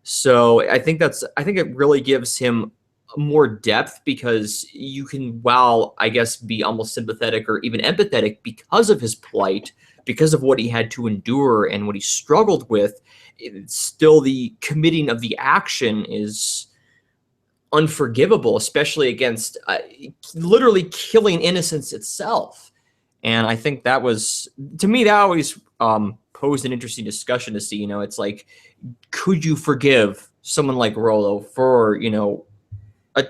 So I think it really gives him more depth, because you can, while I guess, be almost sympathetic or even empathetic because of his plight, because of what he had to endure and what he struggled with, still the committing of the action is unforgivable, especially against literally killing innocence itself. And I think that was, to me, that always posed an interesting discussion to see, you know, it's like, could you forgive someone like Rolo for, you know,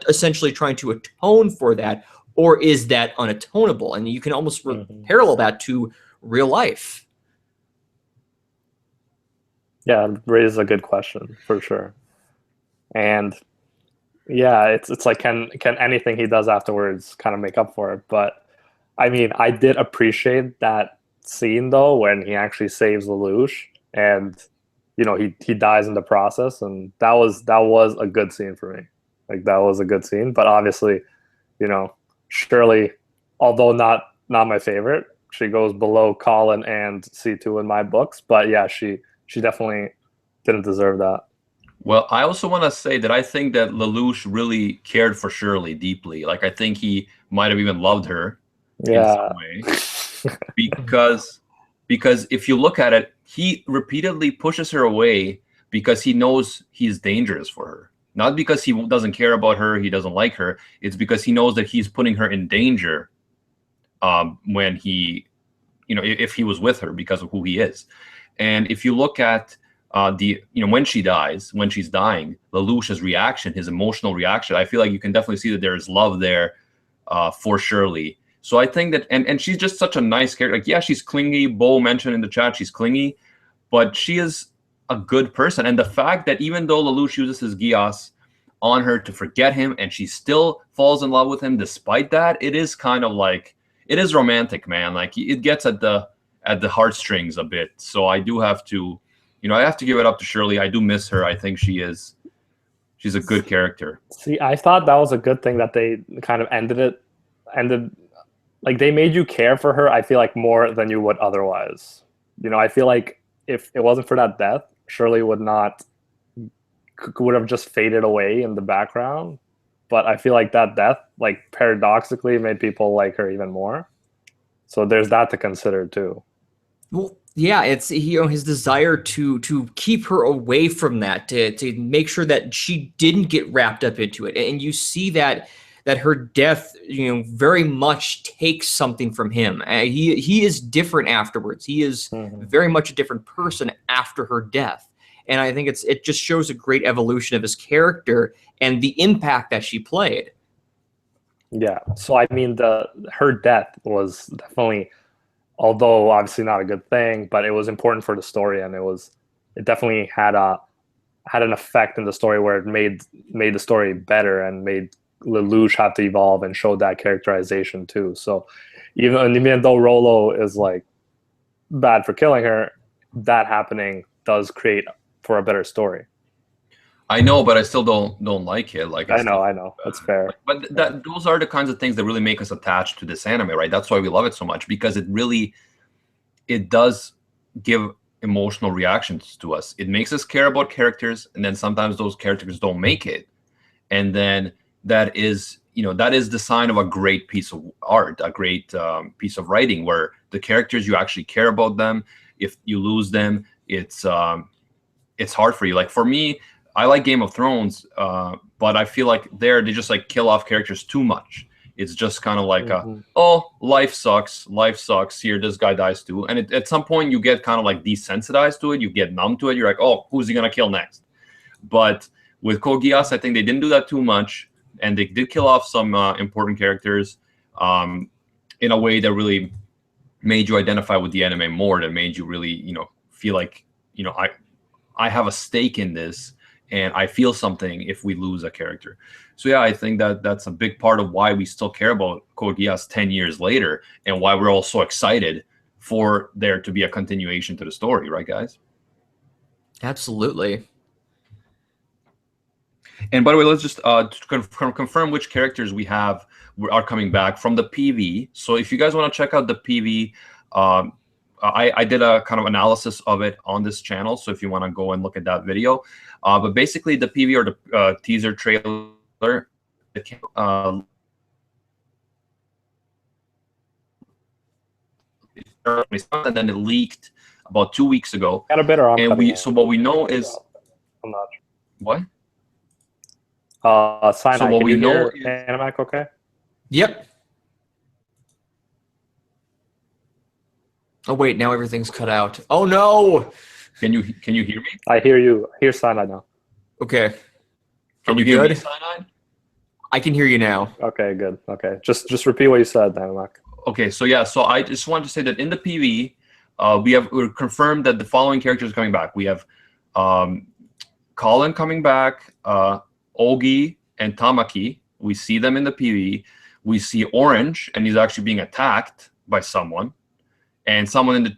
essentially trying to atone for that, or is that unatonable? And you can almost parallel that to real life. Yeah, it raises a good question for sure. And yeah, it's like, can anything he does afterwards kind of make up for it? But I mean, I did appreciate that scene though, when he actually saves Lelouch, and, you know, he dies in the process, and that was a good scene for me. Like, that was a good scene. But obviously, you know, Shirley, although not my favorite, she goes below Colin and C2 in my books. But yeah, she definitely didn't deserve that. Well, I also want to say that I think that Lelouch really cared for Shirley deeply. Like, I think he might have even loved her in some way, because if you look at it, he repeatedly pushes her away because he knows he's dangerous for her. Not because he doesn't care about her, he doesn't like her. It's because he knows that he's putting her in danger when he, you know, if he was with her, because of who he is. And if you look at you know, when she's dying, Lelouch's reaction, his emotional reaction, I feel like you can definitely see that there is love there for Shirley. So I think that, and she's just such a nice character. Like, yeah, she's clingy. Bo mentioned in the chat she's clingy, but she is a good person. And the fact that even though Lelouch uses his Geass on her to forget him, and she still falls in love with him despite that, it is kind of like, it is romantic, man. Like, it gets at the heartstrings a bit. So I do have to, you know, I have to give it up to Shirley. I do miss her. I think she's a good character. See, I thought that was a good thing that they kind of ended like, they made you care for her, I feel like, more than you would otherwise. You know, I feel like if it wasn't for that death, Shirley would have just faded away in the background. But I feel like that death, like, paradoxically made people like her even more. So there's that to consider too. Well, yeah, it's, you know, his desire to keep her away from that, to make sure that she didn't get wrapped up into it. And you see that her death, you know, very much takes something from him. He is different afterwards. He is very much a different person after her death. And I think it just shows a great evolution of his character and the impact that she played. Yeah. So I mean, her death was definitely although obviously not a good thing, but it was important for the story, and it definitely had an effect in the story where it made the story better and made Lelouch have to evolve and showed that characterization too. So even though Rolo is like bad for killing her, that happening does create for a better story. I know, but I still don't like it. Like I know, that's fair. But those are the kinds of things that really make us attached to this anime, right? That's why we love it so much, because it does give emotional reactions to us. It makes us care about characters, and then sometimes those characters don't make it, and then that is the sign of a great piece of art, a great piece of writing, where the characters, you actually care about them. If you lose them, it's hard for you. Like for me, I like Game of Thrones, but I feel like they just like kill off characters too much. It's just kind of like, oh, life sucks. Here, this guy dies too. And at some point, you get kind of like desensitized to it. You get numb to it. You're like, oh, who's he going to kill next? But with Code Geass, I think they didn't do that too much. And they did kill off some important characters in a way that really made you identify with the anime more, that made you really, feel like, I have a stake in this, and I feel something if we lose a character. So yeah, I think that's a big part of why we still care about Code Geass 10 years later, and why we're all so excited for there to be a continuation to the story, right, guys? Absolutely. And by the way, let's just confirm which characters we have are coming back from the PV. So if you guys want to check out the PV, I did a kind of analysis of it on this channel. So if you want to go and look at that video, but basically the PV, or the teaser trailer, and then it leaked about 2 weeks ago. Got a bit, or so what we know is, I'm not. What? Sinai, so what can we you know hear Animac okay? Yep. Oh wait, now everything's cut out. Oh no. Can you hear me? I hear you. I hear Sinai now. Okay. Can you hear me, Sinai? I can hear you now. Okay, good. Okay, just repeat what you said, Animac. Okay, so yeah, so I just wanted to say that in the PV, we're confirmed that the following characters are coming back. We have Colin coming back, Ogi and Tamaki. We see them in the PV. We see Orange, and he's actually being attacked by someone. And someone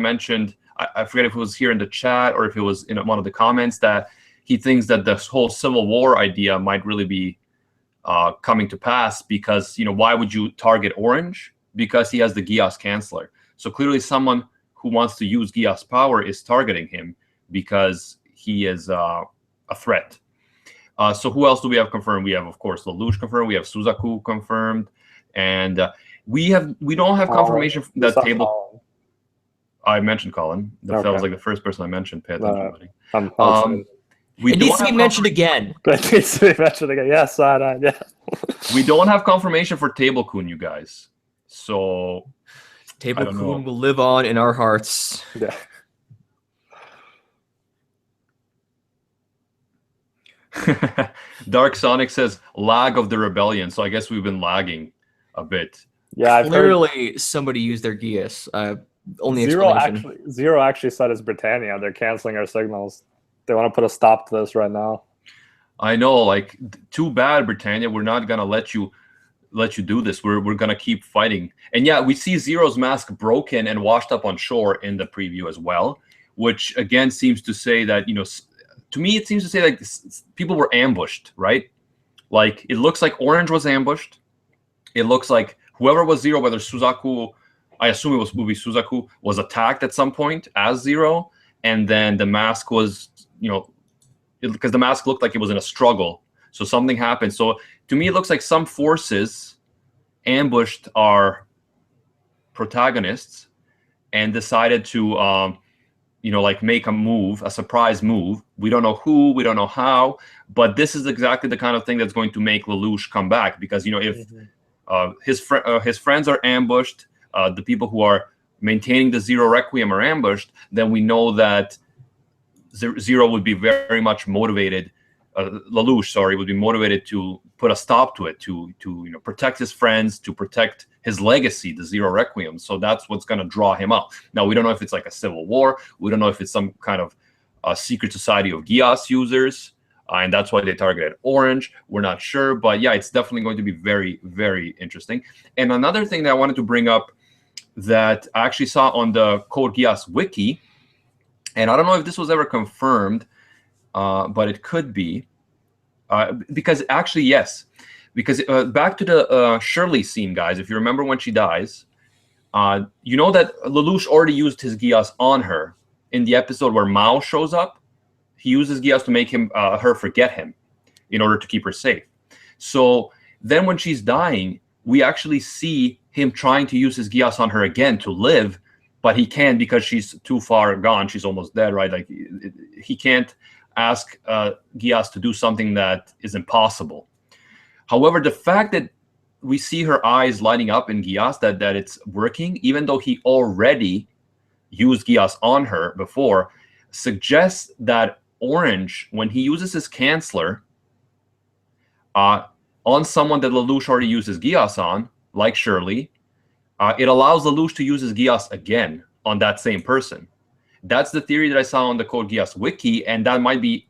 mentioned, I forget if it was here in the chat or if it was in one of the comments, that he thinks that this whole Civil War idea might really be coming to pass, because why would you target Orange? Because he has the Geass Chancellor. So clearly someone who wants to use Geass power is targeting him because he is a threat. So who else do we have confirmed? We have, of course, Lelouch confirmed. We have Suzaku confirmed, and we don't have confirmation from that table. Colin. I mentioned Colin. That Okay. was like the first person I mentioned. Pay attention, buddy. It needs to be mentioned again. It needs to be mentioned again. Yes, Sinai. Yeah. We don't have confirmation for Table Kun, you guys. So Table Kun will live on in our hearts. Yeah. Dark Sonic says lag of the rebellion. So I guess we've been lagging a bit. Yeah, Clearly somebody used their Geass. Only explanation. Zero actually said it's Britannia. They're canceling our signals. They want to put a stop to this right now. I know, like, too bad, Britannia. We're not gonna let you do this. We're gonna keep fighting. And yeah, we see Zero's mask broken and washed up on shore in the preview as well, which again seems to say that, to me it seems to say like people were ambushed, right? Like, it looks like Orange was ambushed. It looks like whoever was Zero, whether Suzaku, I assume it will be Suzaku, was attacked at some point as Zero, and then the mask was, because the mask looked like it was in a struggle. So something happened. So to me, it looks like some forces ambushed our protagonists and decided to, make a move, a surprise move. We don't know who, we don't know how, but this is exactly the kind of thing that's going to make Lelouch come back, because, if his friends are ambushed, the people who are maintaining the Zero Requiem are ambushed, then we know that Zero would be very much motivated. Lelouch, would be motivated to put a stop to it, to protect his friends, to protect his legacy, the Zero Requiem. So that's what's going to draw him out. Now, we don't know if it's like a civil war. We don't know if it's some kind of secret society of Geass users, and that's why they targeted Orange. We're not sure, but yeah, it's definitely going to be very, very interesting. And another thing that I wanted to bring up that I actually saw on the Code Geass wiki, and I don't know if this was ever confirmed, but it could be, because actually, yes, because back to the Shirley scene, guys, if you remember when she dies, you know that Lelouch already used his Geass on her in the episode where Mao shows up. He uses Geass to make her forget him in order to keep her safe. So then when she's dying, we actually see him trying to use his Geass on her again to live, but he can't because she's too far gone. She's almost dead, right? Like, he can't ask Geass to do something that is impossible. However, the fact that we see her eyes lighting up in Geass, that it's working, even though he already used Geass on her before, suggests that Orange, when he uses his Canceller on someone that Lelouch already uses Geass on, like Shirley, it allows Lelouch to use his Geass again on that same person. That's the theory that I saw on the Code Geass wiki, and that might be,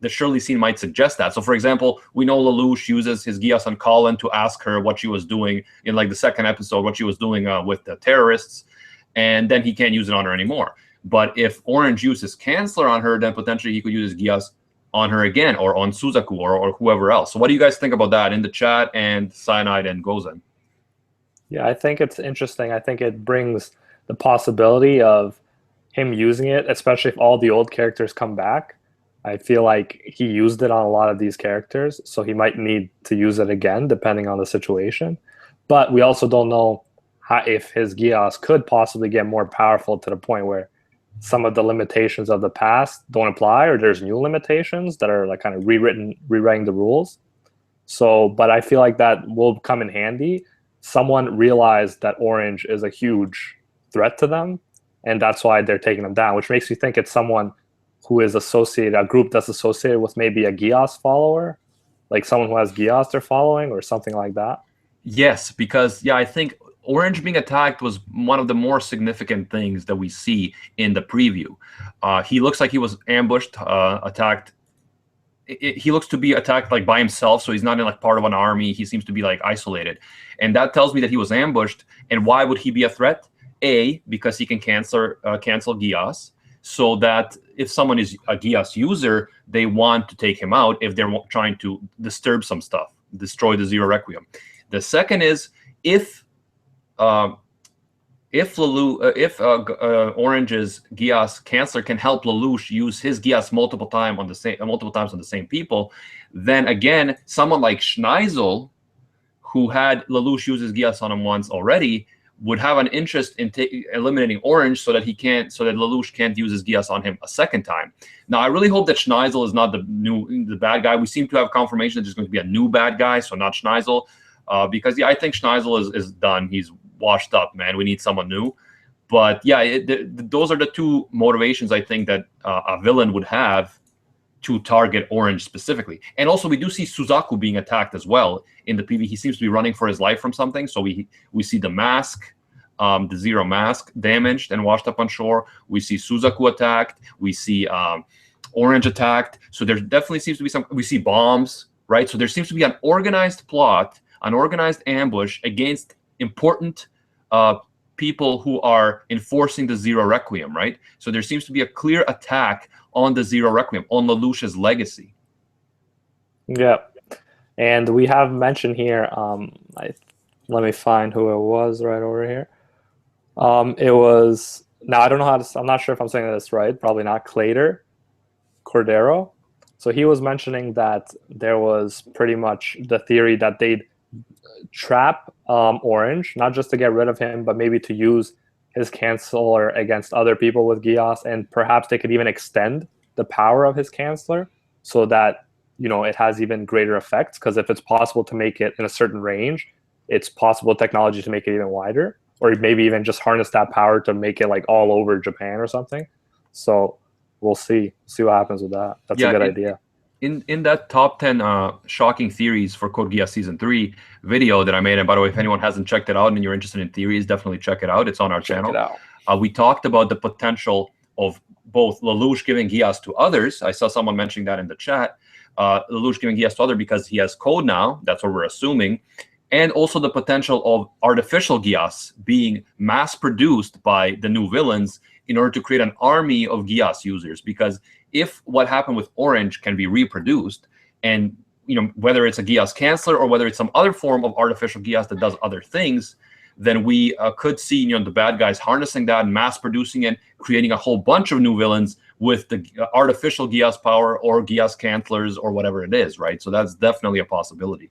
the Shirley scene might suggest that. So, for example, we know Lelouch uses his Geass on Colin to ask her what she was doing in like the second episode, what she was doing with the terrorists, and then he can't use it on her anymore. But if Orange uses Canceller on her, then potentially he could use his Geass on her again, or on Suzaku, or whoever else. So what do you guys think about that in the chat, and Cyanide and Gozen? Yeah, I think it's interesting. I think it brings the possibility of him using it, especially if all the old characters come back. I feel like he used it on a lot of these characters, so he might need to use it again, depending on the situation. But we also don't know if his Geass could possibly get more powerful to the point where some of the limitations of the past don't apply, or there's new limitations that are like kind of rewriting the rules. So, but I feel like that will come in handy. Someone realized that Orange is a huge threat to them, and that's why they're taking them down, which makes me think it's someone who is associated, a group that's associated with maybe a Geass follower, like someone who has Geass they're following or something like that. Yes, because, yeah, I think Orange being attacked was one of the more significant things that we see in the preview. He looks like he was ambushed, attacked. He looks to be attacked like by himself, so he's not in like part of an army. He seems to be like isolated, and that tells me that he was ambushed. And why would he be a threat? A, because he can cancel Geass, so that if someone is a Geass user, they want to take him out if they're trying to disturb some stuff, destroy the Zero Requiem. The second is if Orange's Geass Canceller can help Lelouch use his Geass multiple times on the same people, then again, someone like Schneisel, who had Lelouch use his Geass on him once already, would have an interest in eliminating Orange so that Lelouch can't use his Geass on him a second time. Now, I really hope that Schneisel is not the bad guy. We seem to have confirmation that there's going to be a new bad guy, so not Schneisel. Because, yeah, I think Schneisel is done. He's washed up, man. We need someone new. But, yeah, those are the two motivations I think that a villain would have to target Orange specifically. And also, we do see Suzaku being attacked as well in the PV. He seems to be running for his life from something. So we see the mask, the Zero mask, damaged and washed up on shore. We see Suzaku attacked. We see Orange attacked. So there definitely seems to be we see bombs, right? So there seems to be an organized plot, an organized ambush against important people who are enforcing the Zero Requiem, right? So there seems to be a clear attack on the Zero Requiem, on Lelouch's legacy. Yeah, and we have mentioned here, let me find who it was right over here. It was, now I don't know I'm not sure if I'm saying this right, probably not, Clader Cordero. So he was mentioning that there was pretty much the theory that they'd trap Orange, not just to get rid of him, but maybe to use his Canceller against other people with Geass, and perhaps they could even extend the power of his Canceller so that, you know, it has even greater effects, because if it's possible to make it in a certain range, it's possible technology to make it even wider, or maybe even just harness that power to make it like all over Japan or something. So we'll see what happens with that. That's a good idea. in that top 10 shocking theories for Code Geass Season 3 video that I made, and by the way, if anyone hasn't checked it out and you're interested in theories, definitely check it out. It's on our channel. Check it out. We talked about the potential of both Lelouch giving Geass to others. I saw someone mentioning that in the chat. Lelouch giving Geass to others because he has code now. That's what we're assuming. And also the potential of artificial Geass being mass-produced by the new villains in order to create an army of Geass users. Because if what happened with Orange can be reproduced, and whether it's a Geass canceller or whether it's some other form of artificial Geass that does other things, then we could see the bad guys harnessing that and mass producing it, creating a whole bunch of new villains with the artificial Geass power or Geass cancellers or whatever it is, right? So that's definitely a possibility.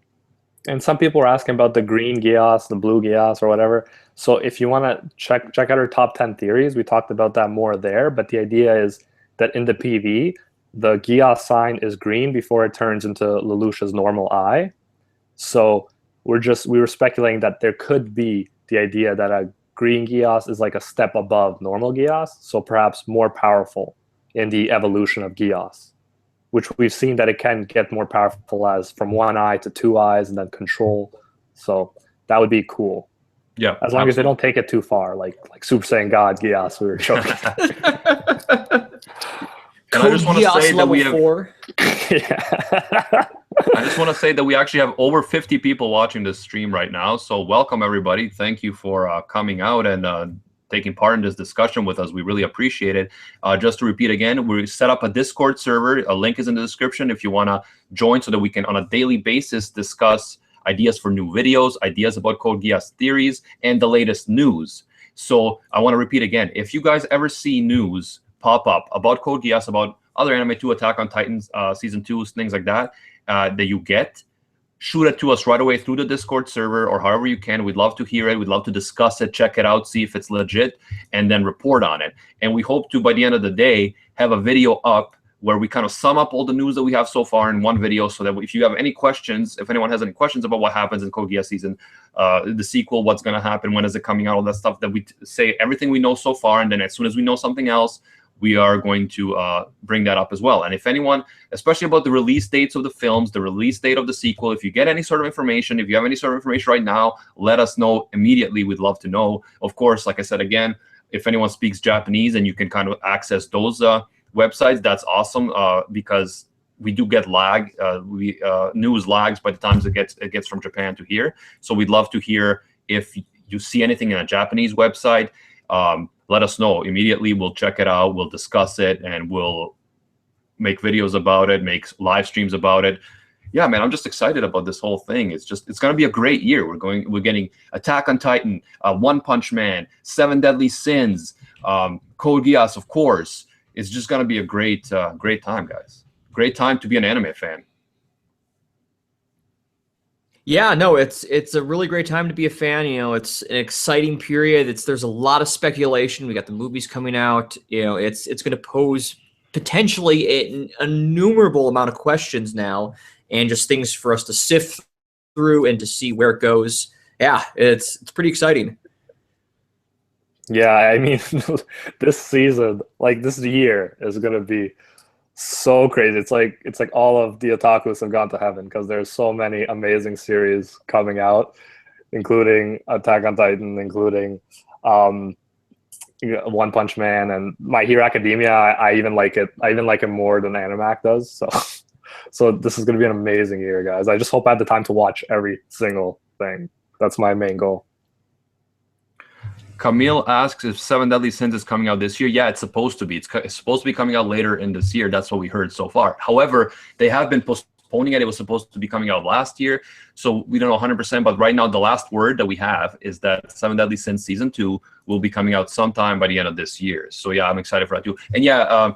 And some people are asking about the green Geass, the blue Geass, or whatever. So if you want to check out our top 10 theories, we talked about that more there. But the idea is that in the PV, the Geass sign is green before it turns into Lelouch's normal eye. So we were speculating that there could be the idea that a green Geass is like a step above normal Geass, so perhaps more powerful in the evolution of Geass, which we've seen that it can get more powerful as from one eye to two eyes and then control. So that would be cool. Yeah, as long as they don't take it too far, like Super Saiyan God Geass we were joking. And I just want to say that we have 4. Yeah. I just want to say that we actually have over 50 people watching this stream right now. So welcome, everybody. Thank you for coming out and taking part in this discussion with us. We really appreciate it. Just to repeat again, we set up a Discord server. A link is in the description if you want to join so that we can, on a daily basis, discuss ideas for new videos, ideas about Code Geass theories, and the latest news. So I want to repeat again, if you guys ever see news pop up about Code Geass, about other Anime 2, Attack on Titans, Season 2, things like that, that you get, shoot it to us right away through the Discord server or however you can. We'd love to hear it. We'd love to discuss it, check it out, see if it's legit, and then report on it. And we hope to, by the end of the day, have a video up where we kind of sum up all the news that we have so far in one video, so that if you have any questions, if anyone has any questions about what happens in Code Geass season, the sequel, what's going to happen, when is it coming out, all that stuff, that we say everything we know so far, and then as soon as we know something else, we are going to bring that up as well. And if anyone, especially about the release dates of the films, the release date of the sequel, if you get any sort of information, if you have any sort of information right now, let us know immediately. We'd love to know. Of course, like I said, again, if anyone speaks Japanese and you can kind of access those websites, that's awesome, because we do get lag. News lags by the time it gets from Japan to here. So we'd love to hear if you see anything in a Japanese website. Let us know immediately. We'll check it out. We'll discuss it, and we'll make videos about it, make live streams about it. Yeah, man, I'm just excited about this whole thing. It's going to be a great year. We're getting Attack on Titan, One Punch Man, Seven Deadly Sins, Code Geass, of course. It's just going to be a great time, guys. Great time to be an anime fan. Yeah, no, it's a really great time to be a fan. It's an exciting period. There's a lot of speculation. We got the movies coming out. It's going to pose potentially an innumerable amount of questions now, and just things for us to sift through and to see where it goes. Yeah, it's pretty exciting. Yeah, I mean, this season, like this year, is going to be so crazy. It's like all of the otakus have gone to heaven, because there's so many amazing series coming out, including Attack on Titan, including One Punch Man, and My Hero Academia. I even like it. I even like it more than Animac does. So this is going to be an amazing year, guys. I just hope I have the time to watch every single thing. That's my main goal. Camille asks if Seven Deadly Sins is coming out this year. Yeah, it's supposed to be. It's supposed to be coming out later in this year. That's what we heard so far. However, they have been postponing it. It was supposed to be coming out last year, so we don't know 100%. But right now, the last word that we have is that Seven Deadly Sins Season 2 will be coming out sometime by the end of this year. So yeah, I'm excited for that too. And yeah,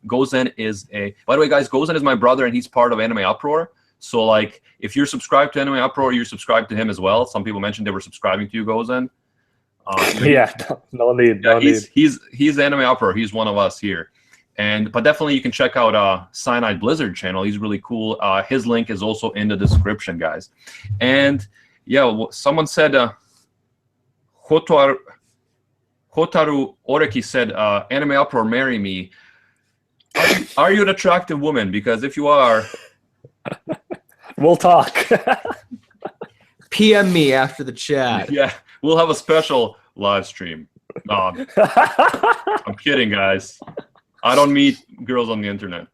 Gozen is by the way, guys, Gozen is my brother, and he's part of Anime Uproar. So like, if you're subscribed to Anime Uproar, you're subscribed to him as well. Some people mentioned they were subscribing to you, Gozen. Yeah, no need. He's Anime Uproar. He's one of us here, but definitely you can check out Cyanide Blizzard channel. He's really cool. His link is also in the description, guys. And yeah, someone said Hotaru Oreki said Anime Uproar, marry me. Are you an attractive woman? Because if you are, We'll talk. PM me after the chat. yeah, we'll have a special live stream. No, I'm kidding, guys. I don't meet girls on the internet.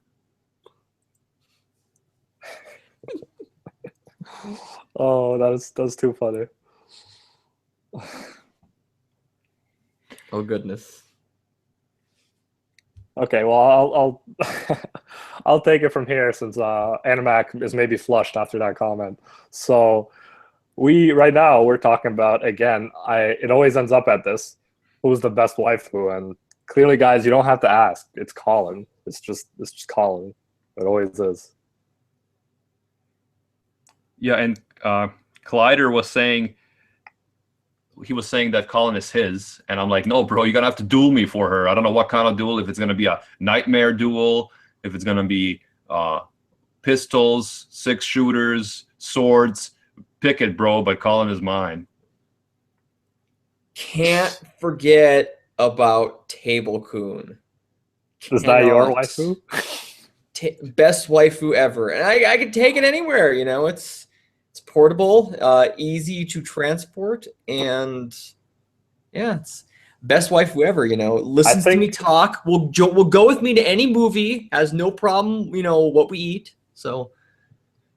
Oh, that's too funny. Oh goodness. Okay, well, I'll I'll take it from here since Animac is maybe flushed after that comment. So right now we're talking about, again, it always ends up at this: who's the best waifu? And clearly, guys, you don't have to ask. It's Colin. It's just Colin. It always is. Yeah, and Collider was saying that Colin is his, and I'm like, no, bro, you're gonna have to duel me for her. I don't know what kind of duel. If it's gonna be a nightmare duel, if it's gonna be pistols, 6 shooters, swords, pick it, bro. But Colin is mine. Can't forget about Table Kun. Is that your waifu? Best waifu ever, and I could take it anywhere. You know, it's portable, easy to transport, and yeah, it's best waifu ever. You know, listens to me talk. Will go with me to any movie. Has no problem. You know what we eat. So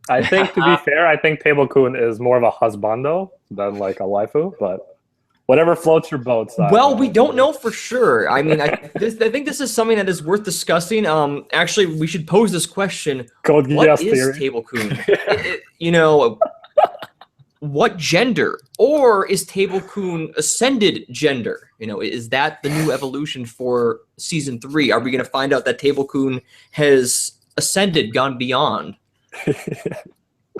I think, to be fair, I think Table Kun is more of a husbando than like a waifu, but whatever floats your boat. Well, we don't know for sure. I mean, I think this is something that is worth discussing. Actually, we should pose this question: Code Geass what is theory. Table Kun? You know, what gender, or is Table Kun ascended gender? You know, is that the new evolution for season 3? Are we going to find out that Table Kun has ascended, gone beyond?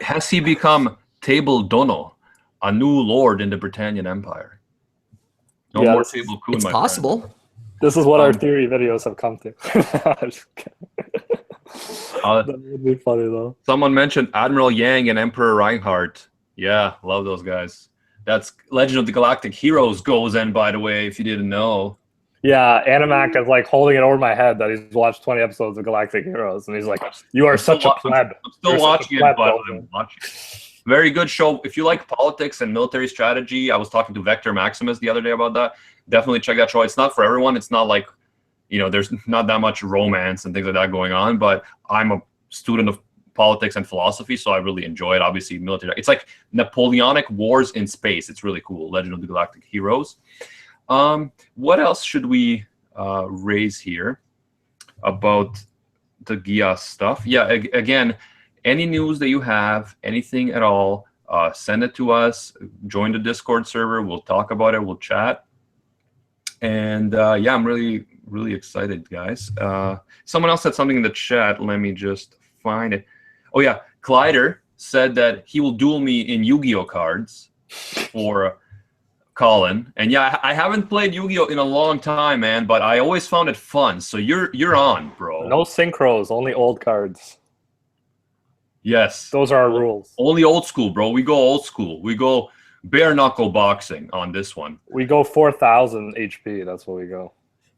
Has he become Table Dono, a new lord in the Britannian Empire? No more Table Kun, it's my possible. friend. This is what our theory videos have come to. That would be funny, though. Someone mentioned Admiral Yang and Emperor Reinhardt. Yeah, love those guys. That's Legend of the Galactic Heroes goes in, by the way, if you didn't know. Yeah, Animac is like holding it over my head that he's watched 20 episodes of Galactic Heroes, and he's like, "You are such a pleb." I'm still watching it, but I'm watching. Very good show. If you like politics and military strategy, I was talking to Vector Maximus the other day about that. Definitely check that show. It's not for everyone. It's not like, you know, there's not that much romance and things like that going on, but I'm a student of politics and philosophy, so I really enjoy it. Obviously, military. It's like Napoleonic wars in space. It's really cool. Legend of the Galactic Heroes. What else should we raise here about the Geass stuff? Yeah, again, any news that you have, anything at all, send it to us. Join the Discord server. We'll talk about it. We'll chat. And yeah, I'm really, really excited, guys. Someone else said something in the chat. Let me just find it. Oh, yeah. Collider said that he will duel me in Yu-Gi-Oh cards for Colin. And yeah, I haven't played Yu-Gi-Oh in a long time, man, but I always found it fun. So you're on, bro. No synchros, only old cards. Yes. Those are our rules. Only old school, bro. We go old school. We go bare knuckle boxing on this one. We go 4,000 HP. That's what we go.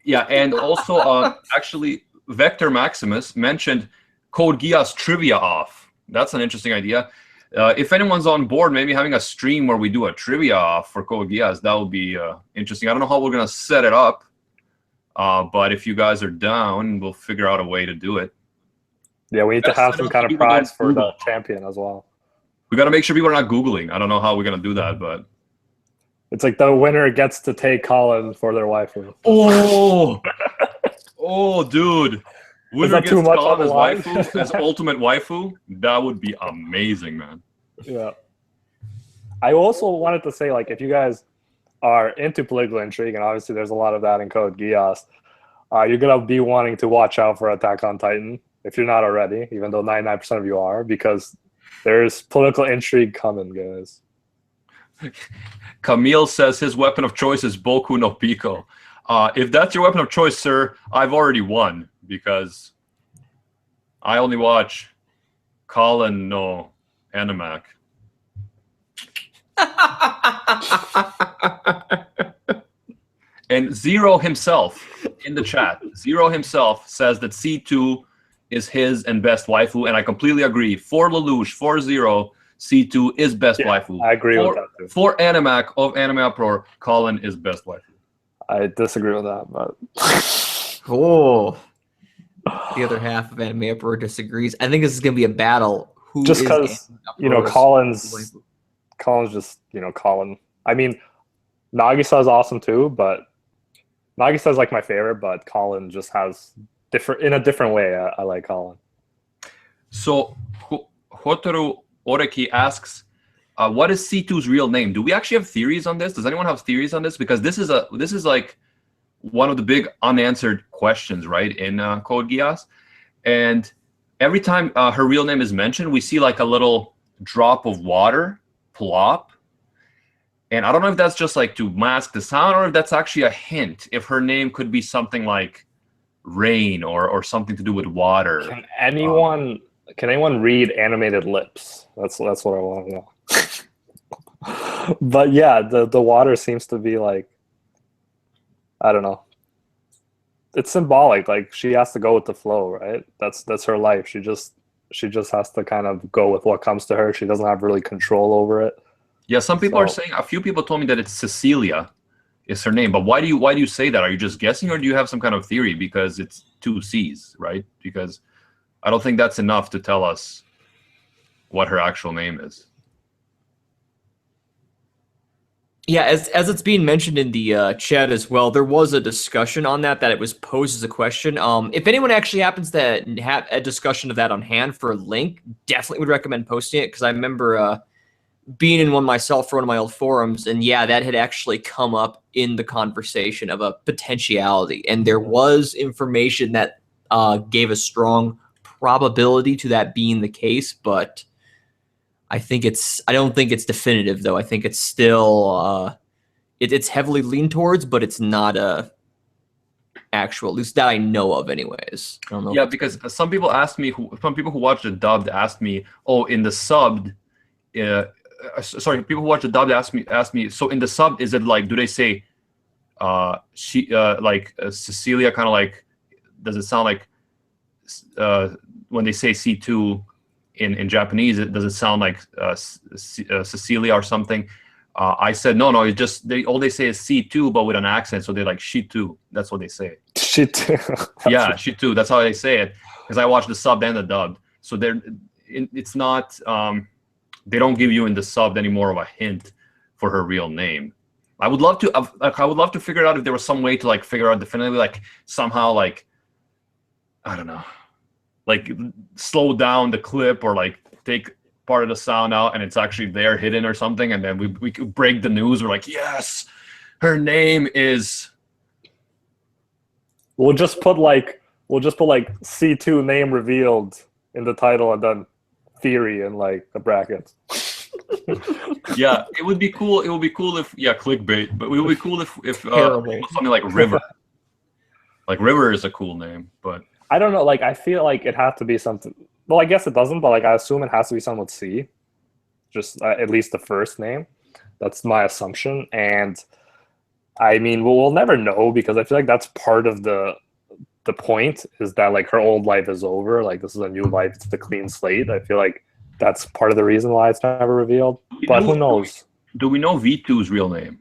Yeah, and also, actually, Vector Maximus mentioned Code Geass trivia off. That's an interesting idea. If anyone's on board, maybe having a stream where we do a trivia off for Code Geass, that would be interesting. I don't know how we're going to set it up, but if you guys are down, we'll figure out a way to do it. Yeah, we need to have some kind of prize for the champion as well. We got to make sure people are not Googling. I don't know how we're going to do that, but... It's like the winner gets to take Colin for their waifu. Oh! Oh, dude. Winner gets Colin as waifu, as ultimate waifu? That would be amazing, man. Yeah. I also wanted to say, like, if you guys are into political intrigue, and obviously there's a lot of that in Code Geass, you're going to be wanting to watch out for Attack on Titan, if you're not already, even though 99% of you are, because there's political intrigue coming, guys. Camille says his weapon of choice is Boku no Pico. If that's your weapon of choice, sir, I've already won, because I only watch Colin no Animac. And Zero himself in the chat, Zero himself says that C2 is his and best waifu, and I completely agree. For Lelouch, for Zero, C2 is best waifu. I agree with that too. For Animac of Anime Uproar, Colin is best waifu. I disagree with that, but Oh, the other half of Anime Uproar disagrees. I think this is gonna be a battle. Who just is because Anime Uproar's Colin's just Colin. I mean, Nagisa is awesome too, but Nagisa is like my favorite. But Colin just has in a different way. I like Colin. So Hotaru Oreki asks, what is C2's real name? Do we actually have theories on this? Does anyone have theories on this? Because this is like one of the big unanswered questions, right, in Code Geass. And every time her real name is mentioned, we see like a little drop of water plop. And I don't know if that's just like to mask the sound or if that's actually a hint. If her name could be something like rain or something to do with water. Can anyone read animated lips? That's what I want to know. But yeah, the water seems to be like, I don't know. It's symbolic. Like she has to go with the flow, right? That's her life. She just has to kind of go with what comes to her. She doesn't have really control over it. Yeah, some people are saying. A few people told me that it's Cecilia, is her name. But why do you say that? Are you just guessing, or do you have some kind of theory? Because it's 2 C's, right? Because I don't think that's enough to tell us what her actual name is. Yeah, as it's being mentioned in the chat as well, there was a discussion on that it was posed as a question. If anyone actually happens to have a discussion of that on hand for a link, definitely would recommend posting it, because I remember being in one myself for one of my old forums, and yeah, that had actually come up in the conversation of a potentiality, and there was information that gave a strong probability to that being the case, but I don't think it's definitive, though. I think it's still it's heavily leaned towards, but it's not a actual, at least that I know of anyways. I don't know. Yeah, because some people asked me, some people who watched the dubbed asked me, oh, in the subbed, sorry, people who watch the dubbed asked me, so in the sub, is it like, do they say Cecilia, kind of like, does it sound like when they say C2 in Japanese, does it sound like Cecilia or something? I said no, it's just all they say is C2, but with an accent, so they're like she2. That's what they say. She2. Yeah, she2. That's how they say it, because I watched the subbed and the dubbed. So it's not. They don't give you in the subbed any more of a hint for her real name. I would love to figure out if there was some way to like figure out definitively, like somehow, like, I don't know, like slow down the clip or like take part of the sound out and it's actually there hidden or something, and then we could break the news. We're like, yes, her name is. We'll just put like C2 name revealed in the title and then theory in like the brackets. Yeah, it would be cool. It would be cool if clickbait, but it would be cool if something like River. Like River is a cool name, but I don't know. Like I feel like it has to be something. Well, I guess it doesn't, but like I assume it has to be something with C. Just at least the first name. That's my assumption, and I mean, we'll never know, because I feel like that's part of the point, is that like her old life is over. Like this is a new life. It's the clean slate. I feel like that's part of the reason why it's never revealed. But who knows? Do we know V2's real name?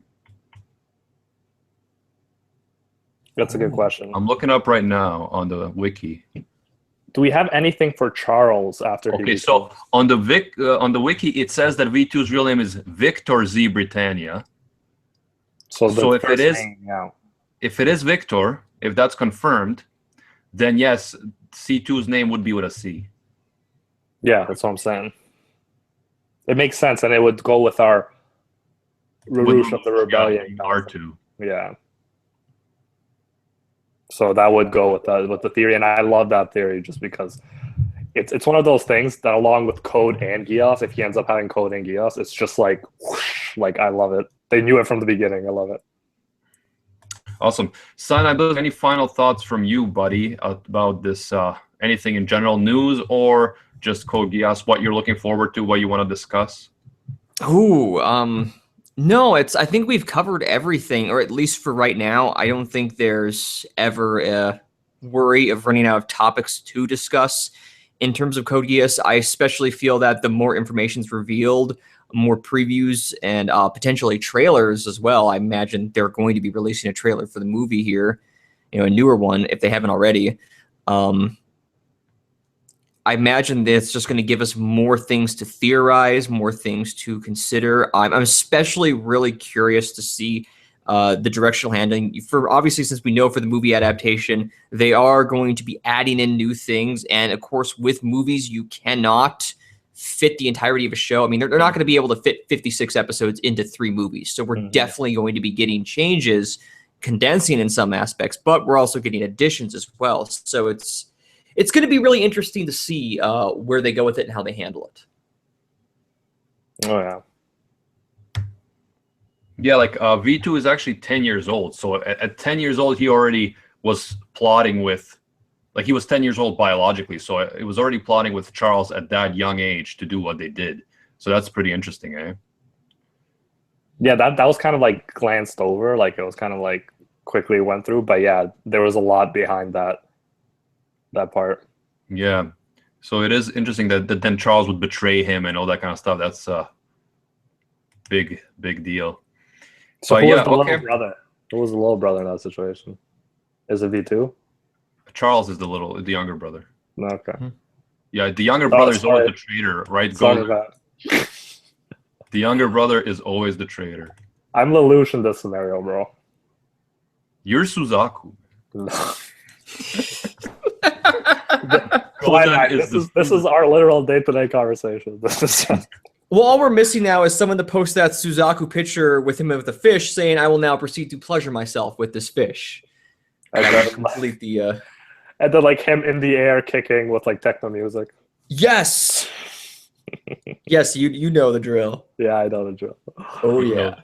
That's a good question. I'm looking up right now on the wiki. Do we have anything for Charles after? Okay, so on the wiki, it says that V2's real name is Victor Z Britannia. So if it is, if it is Victor, if that's confirmed, then yes, C2's name would be with a C. Yeah, that's what I'm saying. It makes sense, and it would go with our Lelouch of the Rebellion. R2. Yeah. So that would go with the theory, and I love that theory just because it's one of those things that, along with Code and Geass, if he ends up having Code and Geass, it's just like whoosh, like I love it. They knew it from the beginning. I love it. Awesome. Son, I believe, any final thoughts from you, buddy, about this, anything in general, news or just Code Geass, what you're looking forward to, what you want to discuss? Ooh, No, I think we've covered everything, or at least for right now. I don't think there's ever a worry of running out of topics to discuss. In terms of Code Geass, I especially feel that the more information's revealed, more previews and potentially trailers as well. I imagine they're going to be releasing a trailer for the movie here, a newer one if they haven't already. Um, I imagine that's just going to give us more things to theorize, more things to consider. I'm especially really curious to see the directional handling. For obviously, since we know for the movie adaptation, they are going to be adding in new things, and of course, with movies, you cannot fit the entirety of a show. I mean, they're not going to be able to fit 56 episodes into 3 movies, so we're definitely going to be getting changes, condensing in some aspects, but we're also getting additions as well. So it's going to be really interesting to see where they go with it and how they handle it. Oh, yeah. Yeah, like V2 is actually 10 years old. So at 10 years old, he already was plotting with, like he was 10 years old biologically. So it was already plotting with Charles at that young age to do what they did. So that's pretty interesting, eh? Yeah, that was kind of like glanced over. Like it was kind of like quickly went through. But yeah, there was a lot behind that part. Yeah. So it is interesting that then Charles would betray him and all that kind of stuff. That's a big deal. So who was the little brother? Who was the little brother in that situation? Is it V2? Charles is the younger brother. Okay. Yeah, the younger brother is always the traitor, right? The younger brother is always the traitor. I'm Lelouch in this scenario, bro. You're Suzaku. No. This is our literal day-to-day conversation. This is just... Well, all we're missing now is someone to post that Suzaku picture with him with a fish saying, "I will now proceed to pleasure myself with this fish." And then, complete the and then like him in the air kicking with like techno music. Yes. Yes, you know the drill. Yeah, I know the drill. Oh yeah.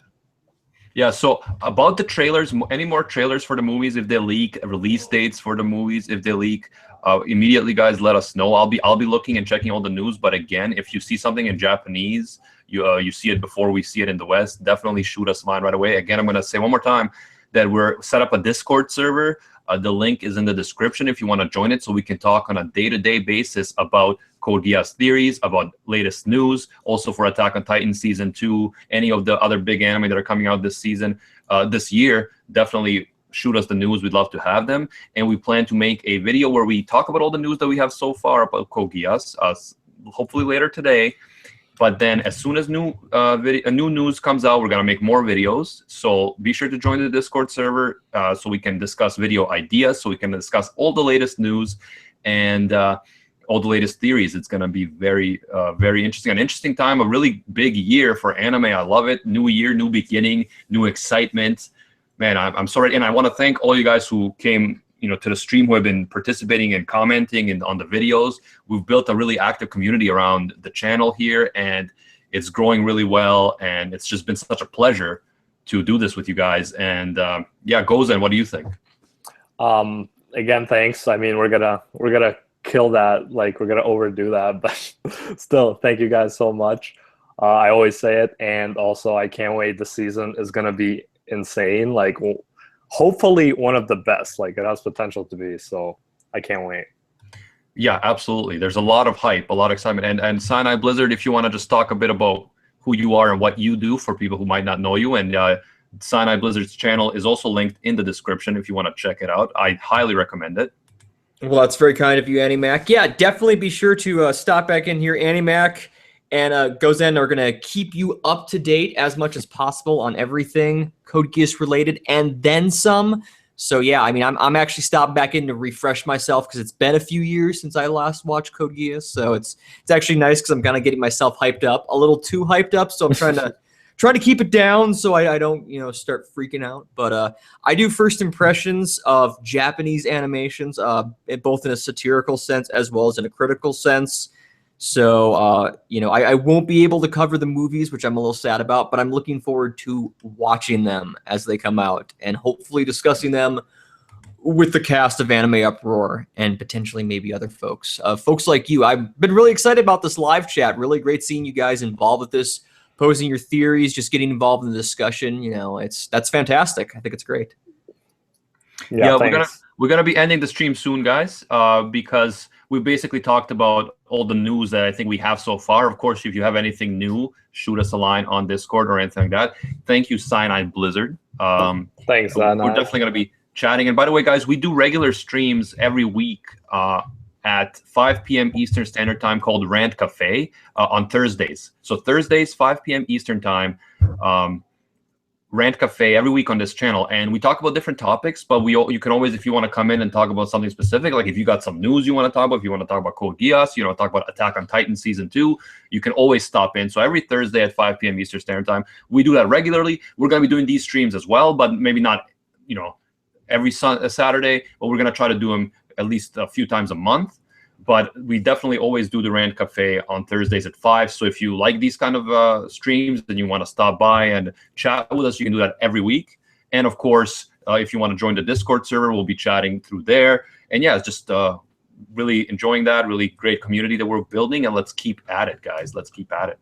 Yeah, so about the trailers, any more trailers for the movies? If they leak release dates for the movies, if they leak, immediately, guys, let us know. I'll be looking and checking all the news. But again, if you see something in Japanese, you see it before we see it in the West, definitely shoot us a line right away. Again, I'm going to say one more time that we're set up a Discord server. The link is in the description if you want to join it, so we can talk on a day-to-day basis about Code Geass theories, about latest news, also for Attack on Titan Season 2, any of the other big anime that are coming out this season, this year. Definitely shoot us the news. We'd love to have them. And we plan to make a video where we talk about all the news that we have so far about Code Geass, hopefully later today. But then as soon as new news comes out, we're going to make more videos. So be sure to join the Discord server so we can discuss video ideas, so we can discuss all the latest news and all the latest theories. It's going to be very interesting. An interesting time, a really big year for anime. I love it. New year, new beginning, new excitement. Man, I'm sorry. And I want to thank all you guys who came to the stream, who have been participating and commenting and on the videos. We've built a really active community around the channel here, and it's growing really well. And it's just been such a pleasure to do this with you guys. And yeah, Gozen, what do you think? Again, thanks. I mean, we're gonna kill that. Like, we're gonna overdo that, but still, thank you guys so much. I always say it, and also I can't wait. The season is gonna be insane. Like, hopefully one of the best. Like, it has potential to be, so I can't wait. Yeah, absolutely. There's a lot of hype, a lot of excitement. And Sinai Blizzard, if you want to just talk a bit about who you are and what you do for people who might not know you. And Sinai Blizzard's channel is also linked in the description if you want to check it out. I highly recommend it. Well, that's very kind of you, Animac. Yeah, definitely be sure to stop back in here. Animac and Gozen are going to keep you up to date as much as possible on everything Code Geass related and then some. So yeah, I mean, I'm actually stopping back in to refresh myself because it's been a few years since I last watched Code Geass. So it's actually nice because I'm kind of getting myself hyped up, a little too hyped up. So I'm trying to keep it down so I don't start freaking out. But I do first impressions of Japanese animations, both in a satirical sense as well as in a critical sense. So, I won't be able to cover the movies, which I'm a little sad about, but I'm looking forward to watching them as they come out and hopefully discussing them with the cast of Anime Uproar and potentially maybe other folks. Folks like you. I've been really excited about this live chat. Really great seeing you guys involved with this posing your theories, just getting involved in the discussion. That's fantastic. I think it's great. Yeah, we're gonna be ending the stream soon, guys, because we basically talked about all the news that I think we have so far. Of course, if you have anything new, shoot us a line on Discord or anything like that. Thank you, Cyanide Blizzard. Thanks, We're definitely gonna be chatting. And by the way, guys, we do regular streams every week at 5 p.m. Eastern Standard Time called Rant Cafe on Thursdays. So Thursdays, 5 p.m. Eastern Time. Rant Cafe every week on this channel, and we talk about different topics, but you can always, if you want to come in and talk about something specific, like if you got some news you want to talk about, if you want to talk about Code Geass, you know, talk about Attack on Titan Season 2, you can always stop in. So every Thursday at 5 p.m. Eastern Standard Time, we do that regularly. We're going to be doing these streams as well, but maybe not, you know, every Saturday, but we're going to try to do them at least a few times a month. But we definitely always do the Rant Cafe on Thursdays at 5. So if you like these kind of streams and you want to stop by and chat with us, you can do that every week. And of course, if you want to join the Discord server, we'll be chatting through there. And yeah, it's just really enjoying that, really great community that we're building. And let's keep at it, guys. Let's keep at it.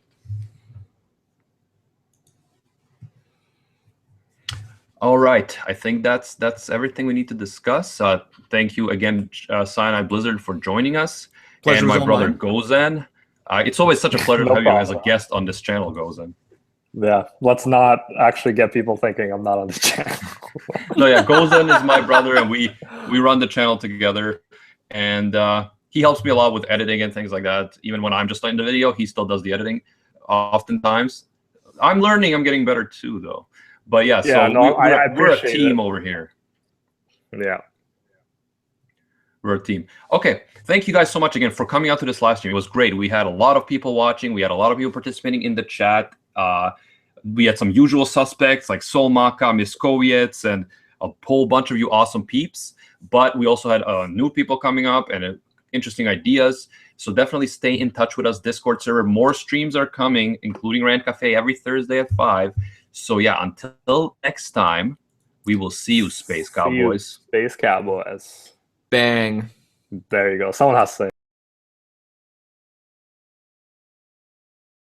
All right, I think that's everything we need to discuss. Thank you again, Cyanide Blizzard, for joining us. Pleasure's and my all brother, mine. Gozan. It's always such a pleasure to have you as a guest on this channel, Gozan. Yeah, let's not actually get people thinking I'm not on the channel. No, yeah, Gozan is my brother, and we run the channel together. And he helps me a lot with editing and things like that. Even when I'm just in the video, he still does the editing oftentimes. I'm learning. I'm getting better too, though. But yeah, so we're a team over here. Yeah. We're a team. Okay, thank you guys so much again for coming out to this live stream. It was great. We had a lot of people watching. We had a lot of people participating in the chat. We had some usual suspects like Solmaka, Miskowiec, and a whole bunch of you awesome peeps. But we also had new people coming up and interesting ideas. So definitely stay in touch with us. Discord server. More streams are coming, including Rant Cafe every Thursday at 5. So yeah, until next time, we will see you, Space Cowboys. Space Cowboys. Bang. There you go. Someone has to say.